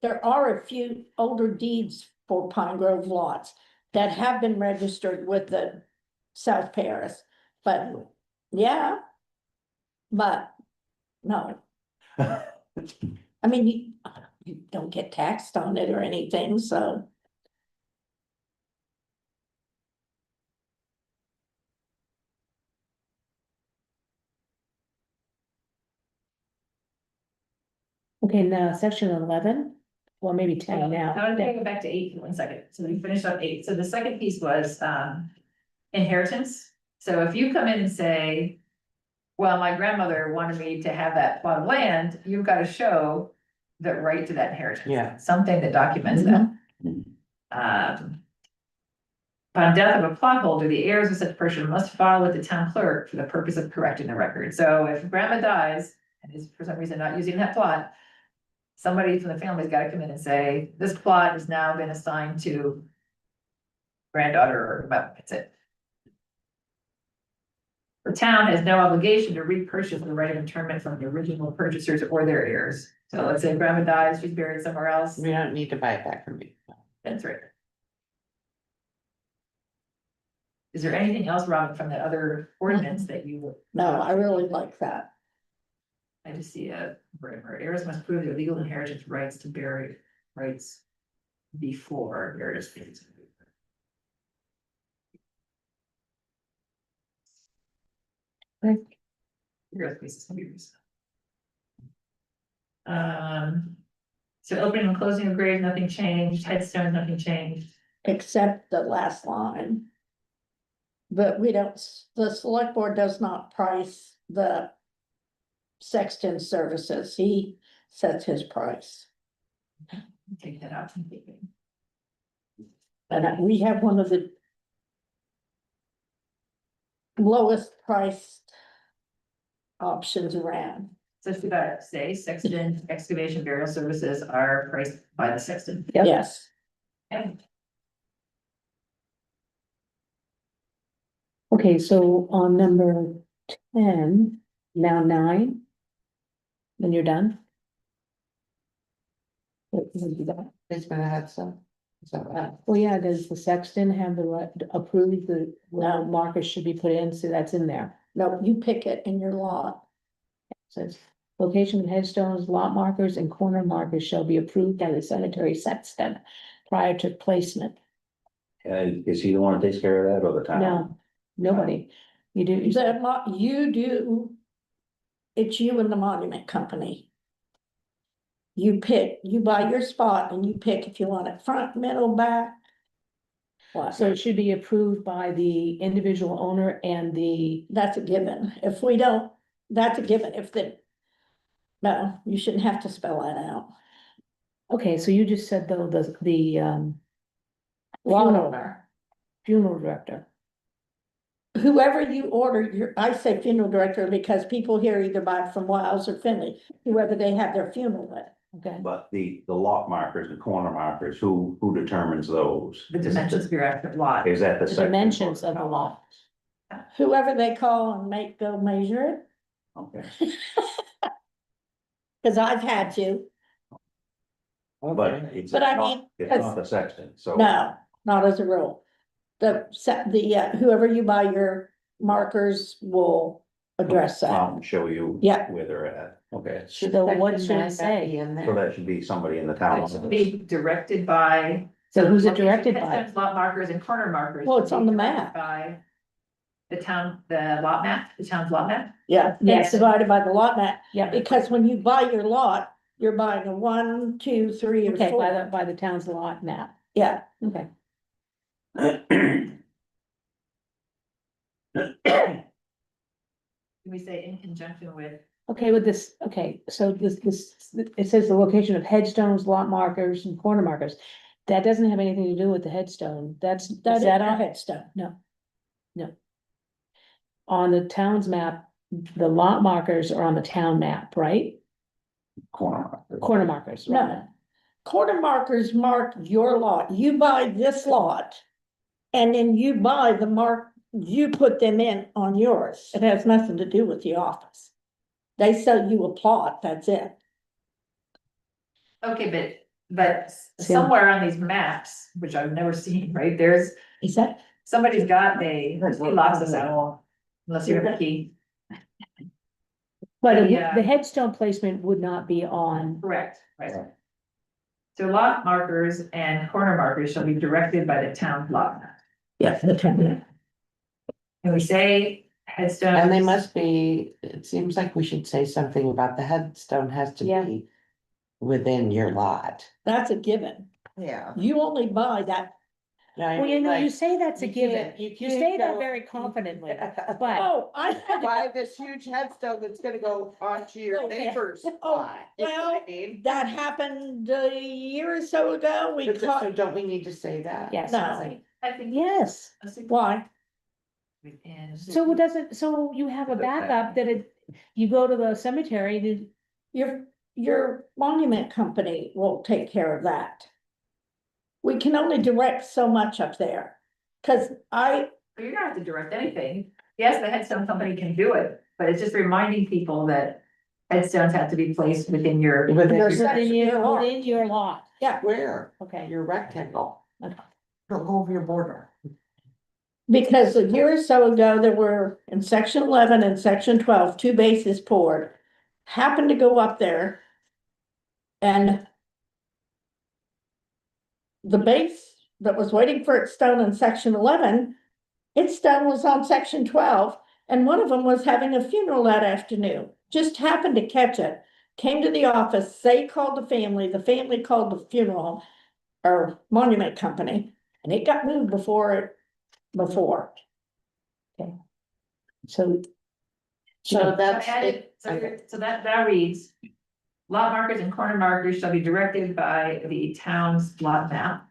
there are a few older deeds for Pine Grove lots that have been registered with the South Paris, but, yeah. But, no, I mean, you don't get taxed on it or anything, so. Okay, now section 11, or maybe 10 now. I want to go back to 8 for 1 second. So we finished up 8. So the second piece was inheritance. So if you come in and say, well, my grandmother wanted me to have that plot of land, you've got to show the right to that inheritance. Yeah. Something that documents that. Upon death of a plot holder, the heirs of such person must file with the town clerk for the purpose of correcting the record. So if grandma dies and is for some reason not using that plot, somebody from the family's got to come in and say, this plot has now been assigned to granddaughter or whoever, that's it. The town has no obligation to repurchase the right of interment from the original purchasers or their heirs. So let's say grandma dies, she's buried somewhere else. we don't need to buy it back from me. That's right. Is there anything else, Robin, from the other ordinance that you? No, I really like that. I just see a, where heirs must prove their legal inheritance rights to bury rights before heirs. So opening and closing of graves, nothing changed, headstones, nothing changed. Except the last line. But we don't, the select board does not price the sexton services, he sets his price. Take that out. And we have one of the lowest priced options around. So should I say sexton excavation burial services are priced by the sexton? Yep. Yes, Okay. Okay, so on number 10, now 9. Then you're done. We'll do that. It's gonna have some. So, Well, yeah, does the sexton have the right to approve the No. markers should be put in, so that's in there. no, you pick it in your lot. Says, location of headstones, lot markers and corner markers shall be approved by the cemetery sexton prior to placement. is he the one that takes care of that or the town? No, nobody. You do, You do. It's you and the monument company. You pick, you buy your spot and you pick if you want it front, middle, back. What? so it should be approved by the individual owner and the, That's a given. If we don't, that's a given. If the. No, you shouldn't have to spell that out. okay, so you just said though, the Lot funeral- owner. funeral director. Whoever you order, I say funeral director because people here either buy from Wiles or Finley, whoever they have their funeral with. Okay, But the lot markers, the corner markers, who determines those? The dimensions of your active lot. Is that the? the second dimensions or of the town? lot. Whoever they call and go measure it, Okay, cause I've had to. but it's But I not, mean, it's not the sexton, so. No, not as a rule. Whoever you buy your markers will address that. Show you. Yeah. Where they're at, okay, So what should it say? In so there. that should be somebody in the town. It should be directed by. So who's it location, directed by? headstones, lot markers and corner markers. Well, it's should on be the directed map. By the town, the lot map, the town's lot map. Yeah, Yes. it's divided by the lot map, Yeah, because when you buy your lot, you're buying a 1, 2, 3, or okay, 4. by the town's lot map, Yeah, okay. Can we say in conjunction with? Okay, with this, okay, so this, it says the location of headstones, lot markers and corner markers. That doesn't have anything to do with the headstone, that is is that a on, headstone. on the town's map? The lot markers are on the town map, right? Corner markers. Corner markers. right? No. Quarter markers mark your lot. You buy this lot. And then you buy the mark, you put them in on yours. It has nothing to do with the office. They sell you a plot, that's it. Okay, but somewhere on these maps, which I've never seen, right, there's, Is that? somebody's got he locks us out. Unless you have a key, But Yeah. the headstone placement would not be on, correct, right? So lot markers and corner markers shall be directed by the town lot map. Yeah. Can we say headstones? And they must be, it seems like we should say something about the headstone has to Yeah. be within your lot. That's a given. Yeah. You only buy that. well, you know, you say that's a you given, can't- you you can't say that go- very confidently, but. Oh, I had to Buy this huge headstone that's gonna go onto your Oh, yeah. neighbor's Oh, lot. You know what I mean? that happened a year or so ago. We So caught, don't we need to say that? Yes. no, I think. Yes, why? Within. so it doesn't, so you have a backup that you go to the cemetery, Your monument company will take care of that. We can only direct so much up there. Cause But you're not have to direct anything. Yes, the headstone company can do it, but it's just reminding people that headstones have to be placed within your. Within Your your, section, your lot. within your lot, where, okay. your rectangle. Don't go over your border. Because a year or so ago, there were in section 11 and section 12, 2 bases poured. Happened to go up there. And the base that was waiting for its stone in section 11, its stone was on section 12, and one of them was having a funeral that afternoon. Just happened to catch it. Came to the office, they called the family called the funeral home or monument company, and it got moved before. So, So that's, So added, it. so that reads. Lot markers and corner markers shall be directed by the town's lot map.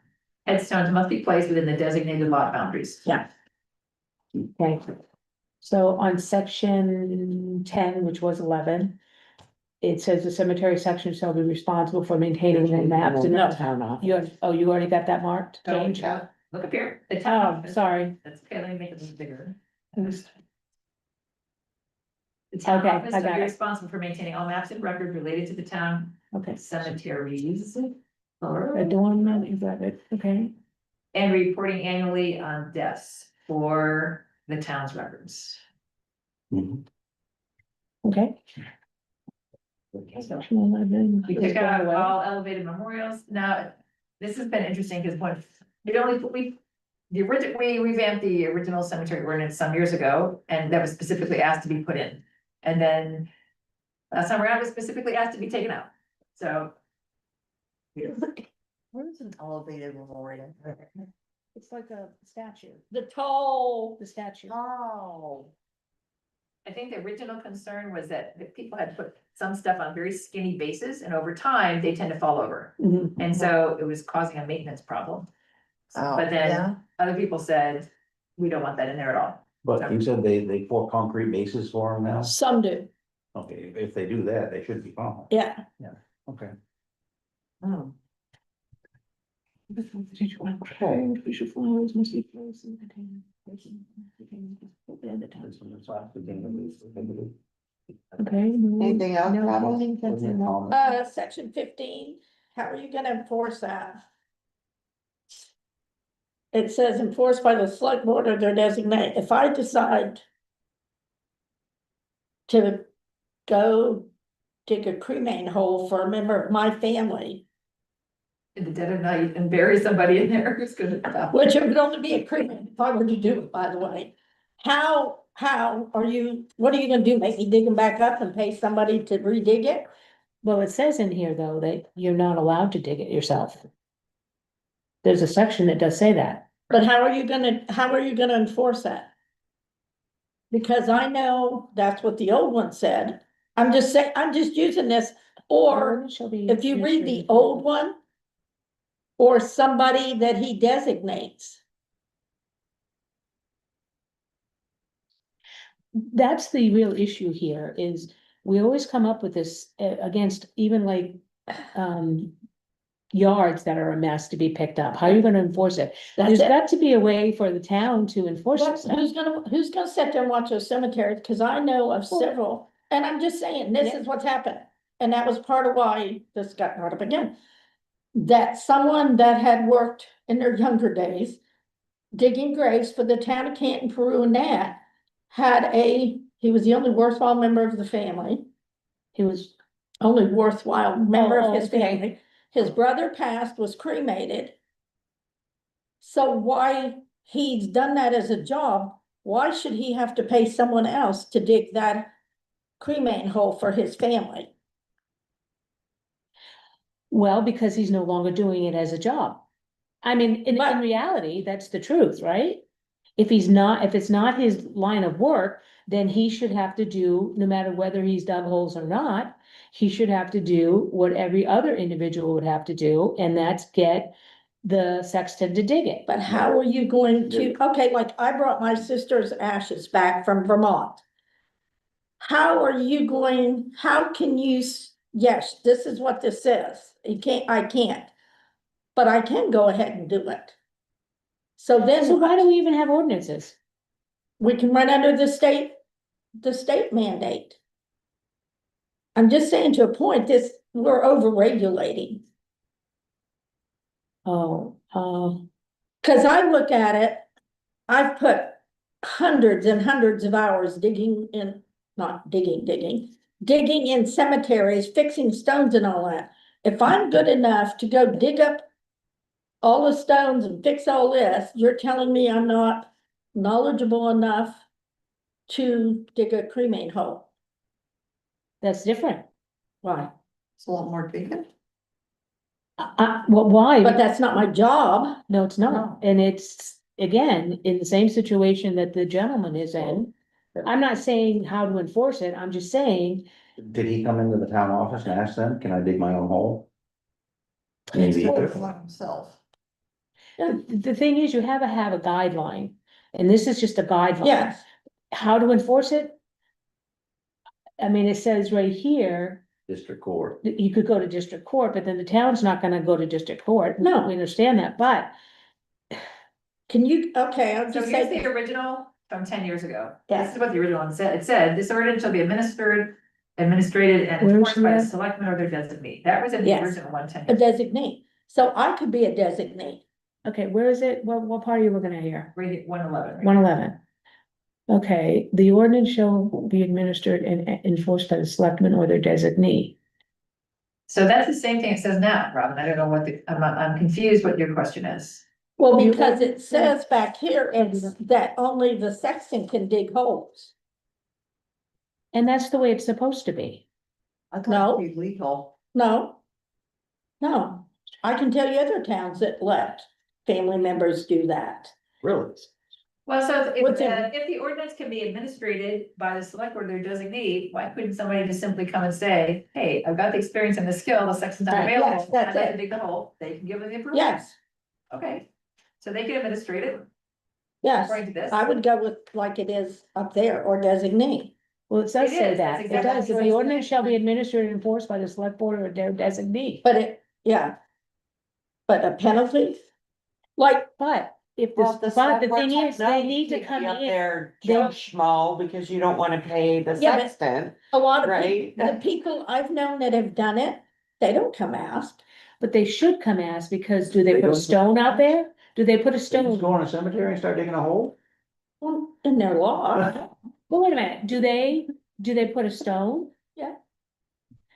Headstones must be placed within the designated lot boundaries. Yeah. okay, so on section 10, which was 11. It says the cemetery section shall be responsible for maintaining the maps and No, town off. you already got that marked? Oh, Change? Yeah. Look up here, the Oh, town. sorry. That's okay, let me make it bigger. Oops. The town Okay, office I shall got be it. responsible for maintaining all maps and records related to the town Okay, cemeteries. adornment, is that it? Okay, And reporting annually on deaths for the town's records. Mhm. okay. Section 11 We is took going out away. all elevated memorials. Now, this has been interesting because when we revamped the original cemetery ordinance some years ago, and that was specifically asked to be put in. And then last time around, it was specifically asked to be taken out. So Where's an elevated memorial? It's like a statue, The tall, the statue. Oh. I think the original concern was that people had put some stuff on very skinny bases, and over time, they tend to fall over. Mhm. And so it was causing a maintenance problem. Oh, But then yeah. other people said, we don't want that in there at all. But you said they pour concrete bases for them now? some do, Okay, if they do that, they should be fine. yeah. Okay. Hmm. Official flowers must be placed in the container. Okay. no- Anything else, no Rob? holding fence and wall. Section 15, how are you gonna enforce that? It says enforced by the select board or their designate. If I decide to go dig a cremain hole for a member of my family, In the dead of night and bury somebody in there who's gonna. which it would only be a cremain if I were to do it, by the way. How are you, what are you gonna do? Make me dig them back up and pay somebody to redig it? Well, it says in here, though, that you're not allowed to dig it yourself. There's a section that does say that. But how are you gonna enforce that? Because I know that's what the old one said. I'm just saying, I'm just using this, or Shall be if you read the administered- old one. Or somebody that he designates. That's the real issue here, is we always come up with this against even like, yards that are a mess to be picked up. How are you gonna enforce it? There's That's it. got to be a way for the town to enforce But this. who's gonna sit there and watch those cemeteries? Cause I know of several And I'm just saying, this is what's happened, and that was part of why this got brought up again. That someone that had worked in their younger days, digging graves for the town of Canton, Peru and that, he was the only worthwhile member of the family, He was, only worthwhile member Oh, of his okay. family. His brother passed, was cremated. So why he's done that as a job, why should he have to pay someone else to dig that cremating hole for his family? well, because he's no longer doing it as a job. I mean, in But- reality, that's the truth, right? If it's not his line of work, then he should have to do, no matter whether he's dug holes or not, he should have to do what every other individual would have to do, and that's get the sexton to dig it. But how are you going to, okay, like I brought my sister's ashes back from Vermont. How can you, yes, this is what this says. I can't. But I can go ahead and do it. So then. So why do we even have ordinances? We can run under the state mandate. I'm just saying to a point, we're over regulating. Oh, Cause I look at it, I've put hundreds and hundreds of hours digging in cemeteries, fixing stones and all that. If I'm good enough to go dig up all the stones and fix all this, you're telling me I'm not knowledgeable enough to dig a cremain hole? that's different. Why? It's a lot more digging. Well, why? But that's not my job. No, it's No. not, and it's, again, in the same situation that the gentleman is in. I'm not saying how to enforce it, I'm just saying, Did he come into the town office and ask them, can I dig my own hole? Maybe. Himself. the thing is, you have a guideline, and this is just a guideline. Yes, How to enforce it? I mean, it says right here, District court. that you could go to district court, but then the town's not gonna go to district court. No. We understand that, but can you, okay, I'll So just here's say, the original from 10 years ago. Yeah. This is what the original one said. It said, this ordinance shall be administered, administrated and Where's enforced by the that? selectmen or their designee. That was in the Yes. original one 10 a years. designee. So I could be a designee. okay, where is it? What part are you looking at here? Right at 111. right? 111. Okay, the ordinance shall be administered and enforced by the selectmen or their designee. So that's the same thing it says now, Robin. I don't know what I'm confused what your question is. Well, You- because it says back here, it's that only the sexton can dig holes. And that's the way it's supposed to be. I No. thought it'd be legal. No. No, I can tell you other towns that let family members do that. Really? Well, so What's in- if the ordinance can be administrated by the select or their designee, why couldn't somebody just simply come and say, hey, I've got the experience and the skill, the sexton's not Right, yes, available, that's I'd like to it. dig the hole, they can give them the approval. Yes, Okay, so they can administrate it yes, according to this. I would go with like it is up there or designee. Well, it does It say is, that. that's It exactly does. what The it ordinance says. shall be administered and enforced by the select board or their designee. But a penalty? Like, But if Well, this, the but select the board thing is, they technology need to can't come be up in. there They- just small because you don't wanna pay the Yeah, but- sexton, a lot of right? people, the people I've known that have done it, they don't come ask. But they should come ask, because do they They put a don't- stone out there? Do they put a They just stone? go in a cemetery and start digging a hole? Well, in their law, Well, wait a minute, do they put a stone?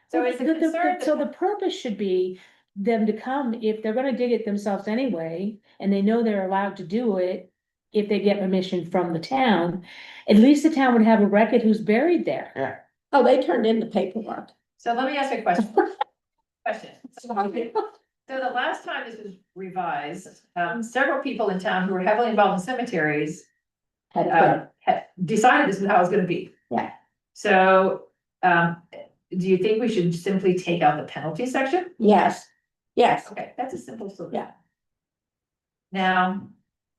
So Well, it's a the- concern. So the purpose should be them to come, if they're gonna dig it themselves anyway, and they know they're allowed to do it. If they get permission from the town, at least the town would have a record who's buried there. oh, they turned in the paperwork. So let me ask you a question. So the last time this was revised, several people in town who were heavily involved in cemeteries had decided this is how it's gonna be. Yeah. So, do you think we should simply take out the penalty section? Yes, yes, Okay, that's a simple solution. Yeah. Now,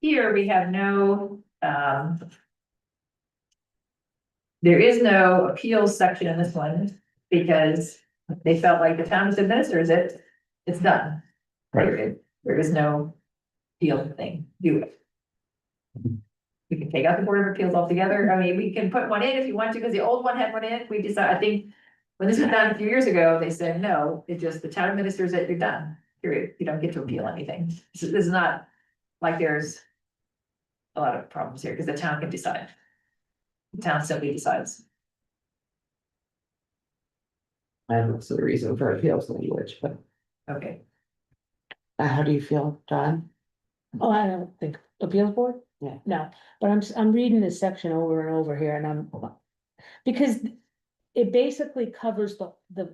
here we have no, there is no appeals section in this one, because they felt like the town just administers it, it's done. Right. Period. There is no appeal thing, do it. We can take out the Board of Appeals altogether. I mean, we can put one in if you want to, because the old one had one in. We decided, I think, when this was done a few years ago, they said, no, it just, the town ministers that you're done, period. You don't get to appeal anything. This is not like there's a lot of problems here, because the town can decide. The town simply decides. I don't see the reason for appeals language, but Okay, how do you feel, John? Oh, I don't think, appeals board? Yeah. No, but I'm reading this section over and over here and because it basically covers the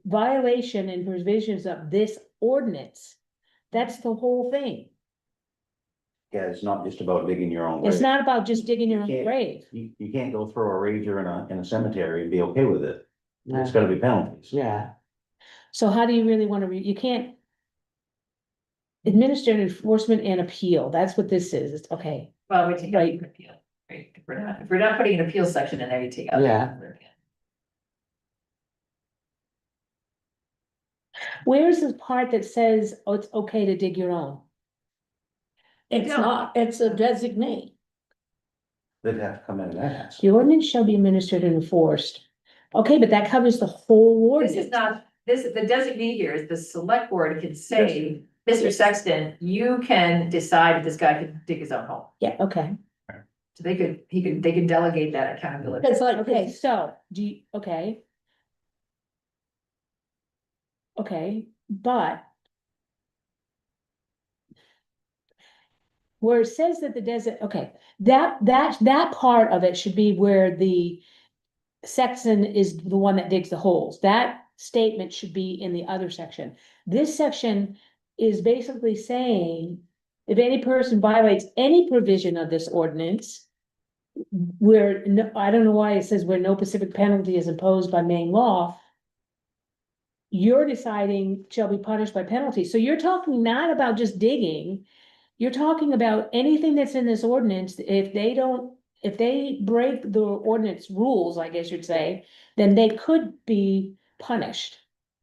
violation and provisions of this ordinance. That's the whole thing. Yeah, it's not just about digging your own It's grave. not about just digging your own Yeah. grave. You can't go throw a rager in a cemetery and be okay with it. It's Yeah. gotta be penalties. Yeah, So how do you really wanna you can't. Administer enforcement and appeal, that's what this is, it's okay. well, we take out Right. an appeal, right? If we're not putting an appeal section in there, you take out. Yeah. Where's the part that says, oh, it's okay to dig your own? It's not, it's a designee. They'd have to come in and ask. The ordinance shall be administered and enforced. Okay, but that covers the whole This ordinance. is not, the designee here is the select board can say, Mr. Sexton, you can decide if this guy can dig his own hole. Okay, So they could delegate that accountability. It's like, okay, so, okay. Okay, but. Where it says that that part of it should be where the Sexton is the one that digs the holes. That statement should be in the other section. This section is basically saying, if any person violates any provision of this ordinance, where, no, I don't know why it says where no specific penalty is imposed by Maine law, you're deciding shall be punished by penalty. So you're talking not about just digging, you're talking about anything that's in this ordinance. If they break the ordinance rules, I guess you'd say, then they could be punished.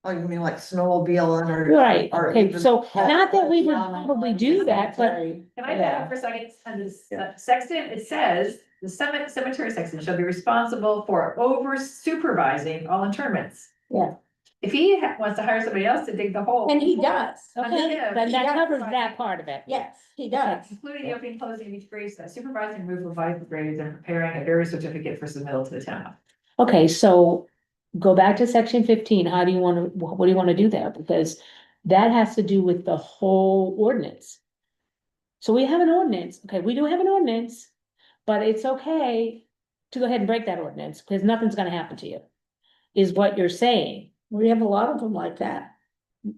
Oh, you mean like snowmobiling or? Right, or okay, even- so not that we would probably do that, but Can I back up for a second? And this Sexton, it says, the cemetery Sexton shall be responsible for over supervising all interments. Yeah. If he wants to hire somebody else to dig the hole. and he does, okay, Yeah, then he that does. covers that part of it. yes, he does. Including the opening and closing of each grave, supervising removal of vital graves and preparing a burial certificate for submittal to the town. Okay, so go back to section 15. How do you want to, what do you want to do there? Because that has to do with the whole ordinance. So we have an ordinance, okay, we do have an ordinance, but it's okay to go ahead and break that ordinance because nothing's gonna happen to you, is what you're saying. We have a lot of them like that,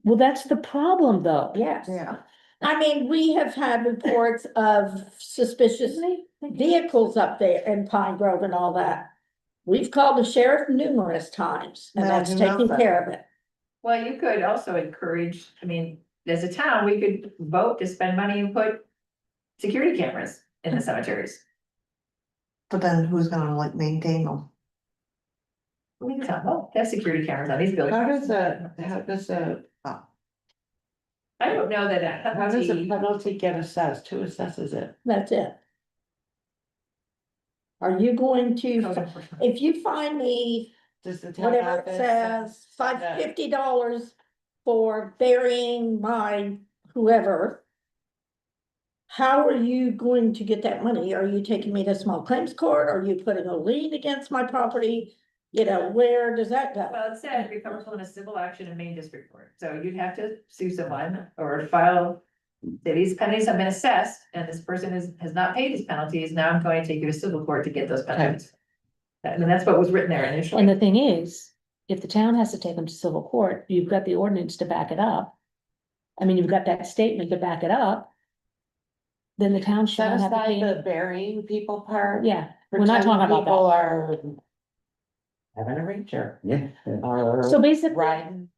Well, that's the problem though. yes. Yeah, I mean, we have had reports of suspicious vehicles up there in Pine Grove and all that. We've called the sheriff numerous times and They'll that's do taking nothing. care of it. Well, you could also encourage, I mean, as a town, we could vote to spend money and put security cameras in the cemeteries. but then who's gonna like maintain them? We can tell, oh, they have security cameras on these buildings. how does a I don't know that a penalty get assessed? Who assesses it? That's it. Are you going to, if you find me Does the town whatever it office- says, $50 for burying my whoever. How are you going to get that money? Are you taking me to small claims court? Are you putting a lien against my property? You know, where does that go? Well, it said recoverable in a civil action in Maine District Court, so you'd have to sue someone or file. That these penalties have been assessed and this person has not paid his penalties, now I'm going to take you to civil court to get those penalties. I mean, that's what was written there And initially. the thing is, if the town has to take them to civil court, you've got the ordinance to back it up. I mean, you've got that statement to back it up. Then the town should Set not have to aside pay. the burying people part. Yeah, we're not talking about People that. are having a ranger Yeah. or So basically, riding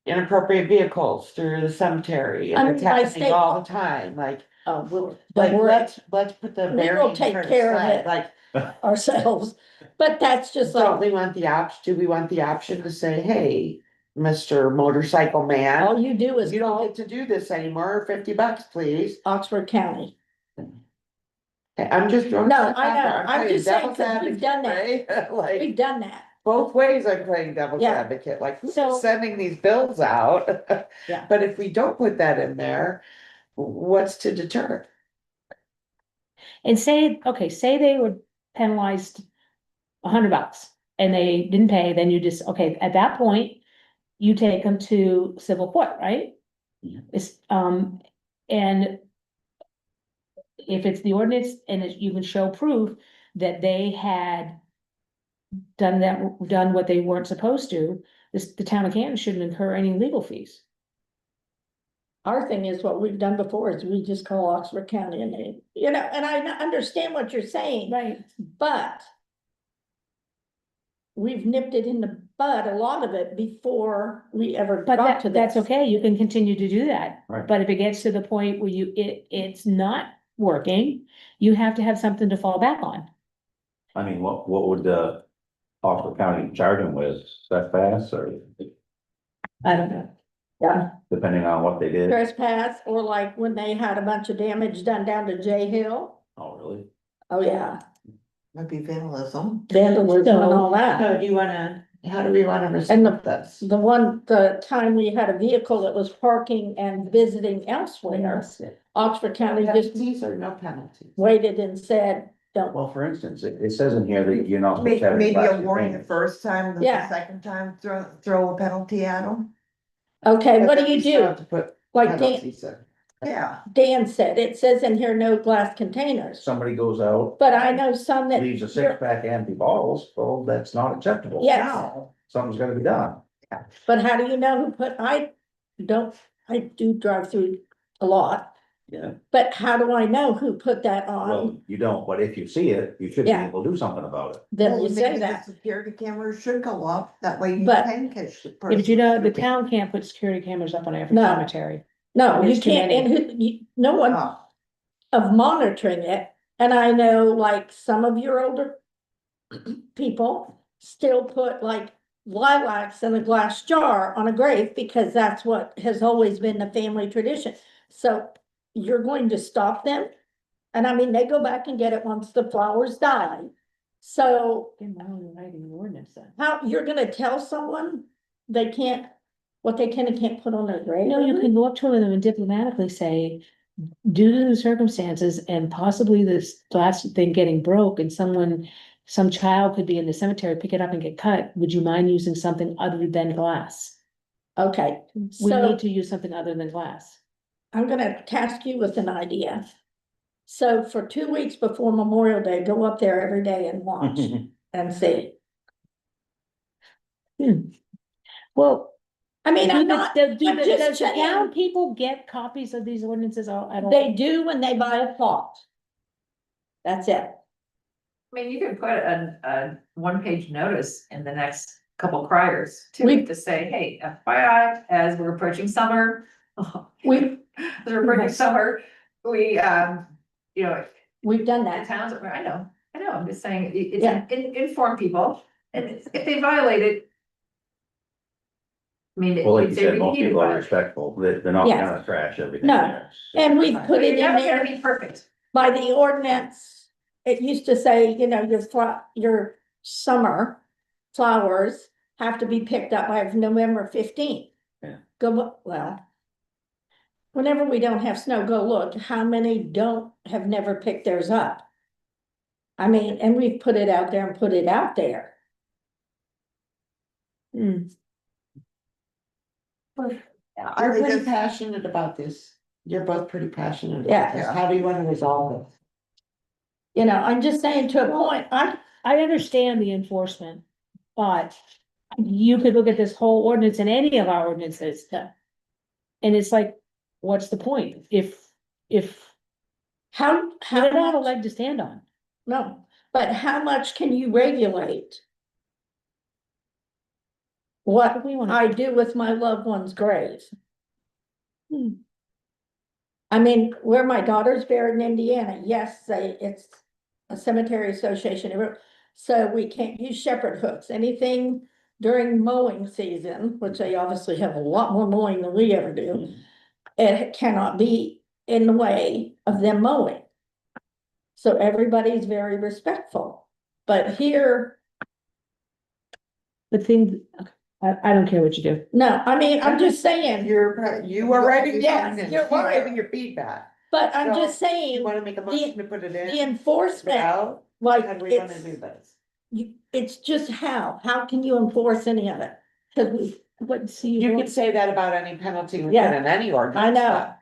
inappropriate vehicles through the cemetery, I and mean, it's by happening state all law. the time, like Don't like, worry let's put the We will burying take part care of aside, it. like, ourselves, but that's just don't like, we want the option, do we want the option to say, hey, Mr. Motorcycle Man, all you do is you don't call get to do this anymore, $50, please. Oxford County. I'm just throwing. No, stuff I out there. know. I'm playing just saying, devil's 'cause we've done advocate, right? Like, We've done that. both ways I'm playing devil's Yeah. advocate, like, who's So- sending these bills out? Yeah. But if we don't put that in there, what's to deter? And say, okay, say they were penalized $100 and they didn't pay, then you just, okay, at that point, you take them to civil court, right? Yeah. It's, and if it's the ordinance and you can show proof that they had done what they weren't supposed to, the town of Canton shouldn't incur any legal fees. Our thing is what we've done before is we just call Oxford County and they, and I understand what you're saying, Right. but we've nipped it in the bud, a lot of it, before we ever But got to that's this. okay, you can continue to do that. Right. But if it gets to the point where it's not working, you have to have something to fall back on. I mean, what would Oxford County charge them with, trespass or I don't know. Yeah, depending on what they did? trespass, or like when they had a bunch of damage done down to Jay Hill. Oh, really? Oh, yeah, Might be vandalism. vandalism and all that. So do you wanna, how do we wanna And resolve this? The time we had a vehicle that was parking and visiting elsewhere, Oxford County just Penalties or no penalties? waited and said, don't. Well, for instance, it says in here that you're not. supposed to have any Maybe a plastic warning the paint. first time, the Yeah. second time, throw a penalty at them. Okay, But what then do we you still do? have to put Like Dan, penalties in. Yeah. Dan said, it says in here, no glass containers, Somebody goes out, but I know some that. leaves a you're- six pack empty bottles, well, that's not acceptable. Yes. No. Something's gotta be done. But how do you know who put, I do drive through a lot, Yeah, but how do I know who put that on? well, you don't, but if you see it, you should be Yeah. able to do something about it. Then Well, you say maybe the that, security cameras should go up, that way you But- can catch the Yeah, but person. the town can't put security cameras up on every No. cemetery. no, you There's too can't, many. and no one Oh, of monitoring it, and I know like some of your older people still put like lilacs in a glass jar on a grave, because that's what has always been the family tradition. So you're going to stop them? And I mean, they go back and get it once the flowers die. So Then why are we writing an ordinance then? how, you're gonna tell someone they can't, what they can and can't put on their grave? No, you can go up to them and diplomatically say, due to the circumstances and possibly this glass thing getting broke and some child could be in the cemetery, pick it up and get cut, would you mind using something other than glass? Okay, We so need to use something other than glass. I'm gonna task you with an idea. So for 2 weeks before Memorial Day, go up there every day and watch and see. Well, I mean, I'm do the, not, do I'm the, just does the saying. town people get copies of these ordinances at all? they do when they buy a plot. That's it. I mean, you could put a one-page notice in the next couple criers We- to say, hey, FYI, as we're approaching summer. We, As we're approaching summer, we, you know, we've done the that. towns, I know, I'm just saying, it's inform people, and if they violate it. I mean. Well, like you we'd say said, most repeat people are about it. respectful, they're not Yes. gonna trash everything No. there. And we've put But it you're in never gonna there be perfect. by the ordinance. It used to say, your summer flowers have to be picked up by November 15th. Yeah. Well. Whenever we don't have snow, go look, how many have never picked theirs up? I mean, and we've put it out there and put it out there. Hmm. You're pretty passionate about this. You're both pretty passionate Yeah. about this. How do you wanna resolve it? I'm just saying to a point, I understand the enforcement, but you could look at this whole ordinance and any of our ordinances. And it's like, what's the point? If you how don't have a much, leg to stand on. no, but how much can you regulate? What We wanna, I do with my loved one's grave. Hmm. I mean, where my daughter's buried in Indiana, yes, it's a cemetery association, so we can't use shepherd hooks, anything during mowing season, which they obviously have a lot more mowing than we ever do. It cannot be in the way of them mowing. So everybody's very respectful, but here, The thing, I don't care what you do. no, I mean, I'm just saying, You already. Yes, done, and you're he's right. giving your feedback. but I'm just You saying, wanna make a motion to put it the in? enforcement, How like, do we wanna it's, do this? it's just how can you enforce any of it? Cause we, What, see, You could say that about any penalty we Yeah, put in any ordinance. I know.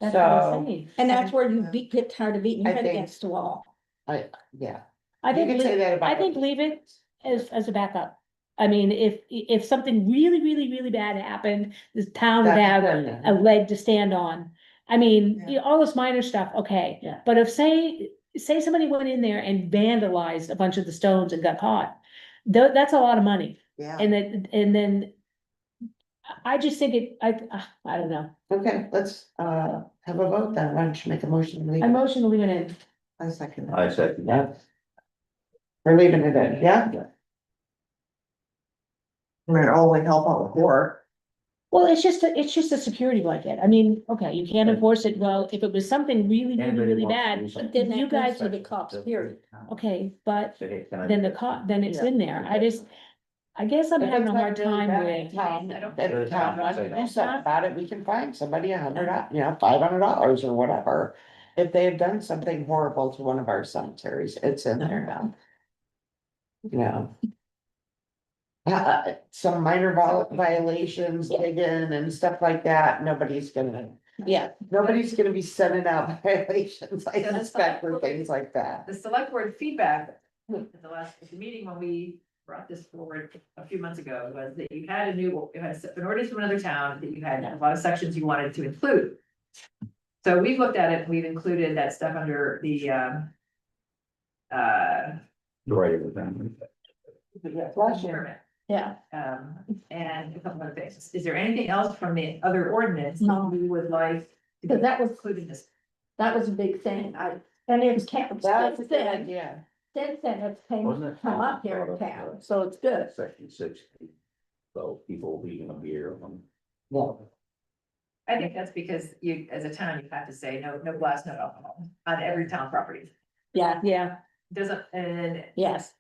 that's what I'm So, saying. and that's where you get tired of beating your I head think- against the wall. yeah. I You think, could say that about. I think leave it as a backup. I mean, if something really, really, really bad happened, this town would That's have good. a leg to stand on. I mean, Yeah. all this minor stuff, okay. Yeah. But if say somebody went in there and vandalized a bunch of the stones and got caught, that's a lot of money. Yeah. And then I just think I don't know. Okay, let's have a vote then. Why don't you make a motion to leave? I motion to leave it in. I second that. I said, Yeah. We're leaving it in, yeah? I mean, it only help out the court. Well, it's just a security blanket. I mean, okay, you can't enforce it. Well, if it was something really, really, really bad, But then you that goes guys to the cops, period. okay, but then then then it's in there. I guess I'm If having it's a hard not really time bad, with. Tom, I don't- if the town wants to do That's something not- about it, we can find somebody $500 or whatever. If they have done something horrible to one of our cemeteries, it's in there now. You know. Some minor violations, digging and stuff like that, nobody's gonna be sending out violations, I So the suspect, for select- things like that. The select board feedback at the meeting when we brought this forward a few months ago was that you had an ordinance from another town, that you had a lot of sections you wanted to include. So we've looked at it, and we've included that stuff under the, right with them. permit, Yeah, and a couple other things. Is there anything else from the other ordinance No. that you would like to because be that was, included in this? that was a big thing. And it's kept, That's a since good then, idea. it's Wasn't come it? up here in town, so it's good. Section 60. So people leaving a beer on. Well, I think that's because you, as a town, you have to say no glass, no alcohol on every town property. Yeah, Yeah, Doesn't, and yes,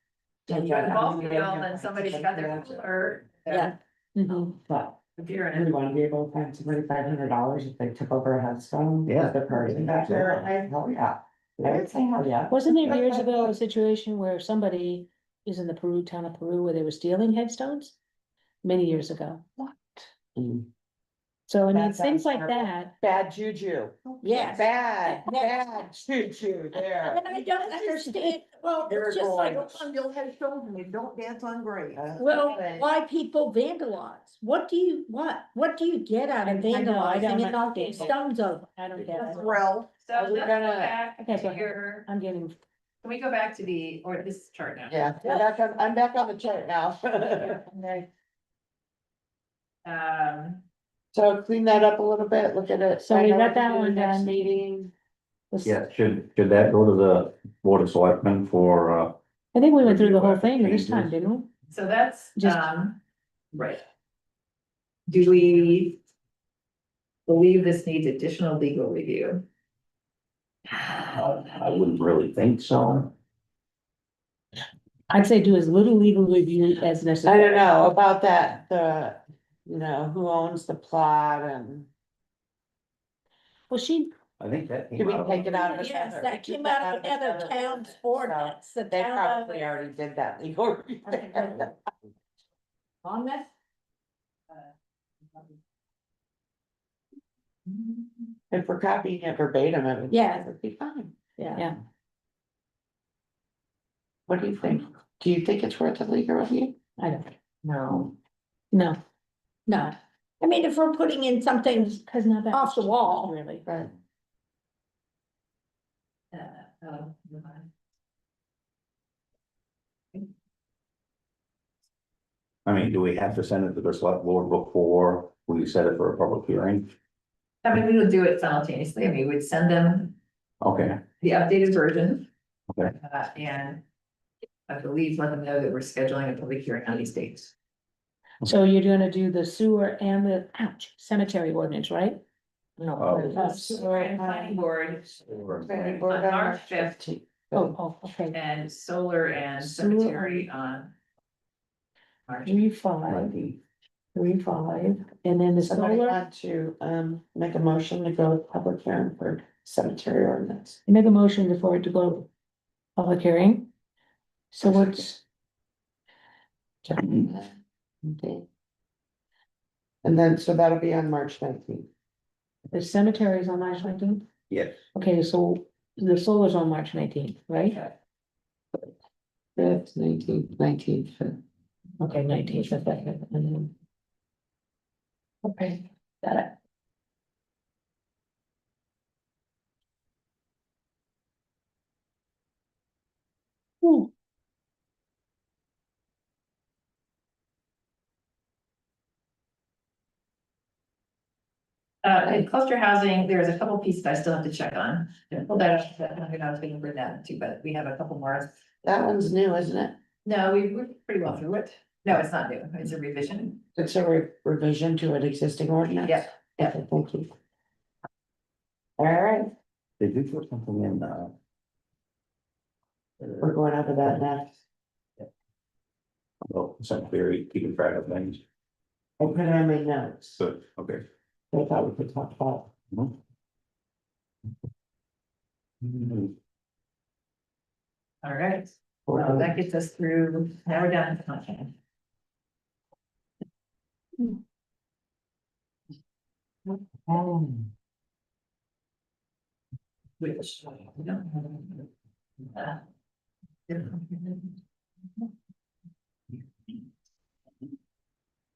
you got the ball field and somebody's got their cooler. yeah. mhm. but The beer in we it. wanna be able to find somebody $500 if they took over a headstone. Yeah. The person back there, hell yeah. I would say hell yeah. Wasn't there years ago a situation where somebody is in the town of Peru where they were stealing headstones? Many years ago. Mm. So I mean, That things sounds like horrible. that. Bad juju. Yes. Bad Yes. juju there. And I don't understand, well, They're it's just like, going. You'll have children, you don't dance on grave. well, why people vandalize? What do you get out of I know, I vandalizing don't and knocking understand. stones over? I don't get it. Thrill. So Are we let's go gonna- back Okay, to go ahead. your, I'm getting, can we go back to this chart now? Yeah, I'm back on the chart now. So clean that up a little bit, look at it. So we find out got what to that do one next done. Meeting. Yeah, should that go to the board of selectmen for, I think we went through the whole Review thing this time, changes. didn't we? So that's, Just- right. Do we believe this needs additional legal review? I wouldn't really think so. I'd say do as little legal review as I necessary. don't know about that, who owns the plot and. Well, I think that. Can we take it out of? Yes, another- that came out of another town's ordinance, the They town probably already did that legal. review. on this. If we're copying it verbatim, it would. Yeah. it would be fine. Yeah, What do you think? Do you think it's worth a legal review? I don't, No. no, no, I mean, if we're putting in something, cause not that. Off the much, wall. Really. Right. Never mind. I mean, do we have to send it to the select board before we set it for a public hearing? I mean, we would do it simultaneously. I mean, we'd send them Okay, the updated version. Okay. And I believe let them know that we're scheduling a public hearing on these dates. So you're gonna do the sewer and the, cemetery ordinance, right? Oh. Sewer and planning board Planning board on on March March 5th. 15th. Okay, and solar and Solar. cemetery on. March. 3-5, 3-5, and then the Somebody solar, want to, make a motion to go to public hearing for cemetery ordinance. make a motion for it to go to public hearing. So what's, Okay. And then, so that'll be on March 19th. the cemeteries on March 19th? Yes, Okay, so the solar's on March 19th, right? That's 19th. Okay, 19th, okay, and then. Okay, got it. Hmm. In cluster housing, there's a couple pieces I still have to check on. Well, that, I was gonna bring that too, but we have a couple more. That one's new, isn't it? No, we're pretty well through it. No, it's not new. It's a revision. It's a revision to an existing ordinance? Yeah, yeah. Okay, thank you. All right, did you put something in, we're going over that next. well, cemetery, keeping track of things, I put it in my notes, so, okay. I thought we could talk about. Mhm. All right. Well, that gets us through, now we're done. Okay. Which. we don't have.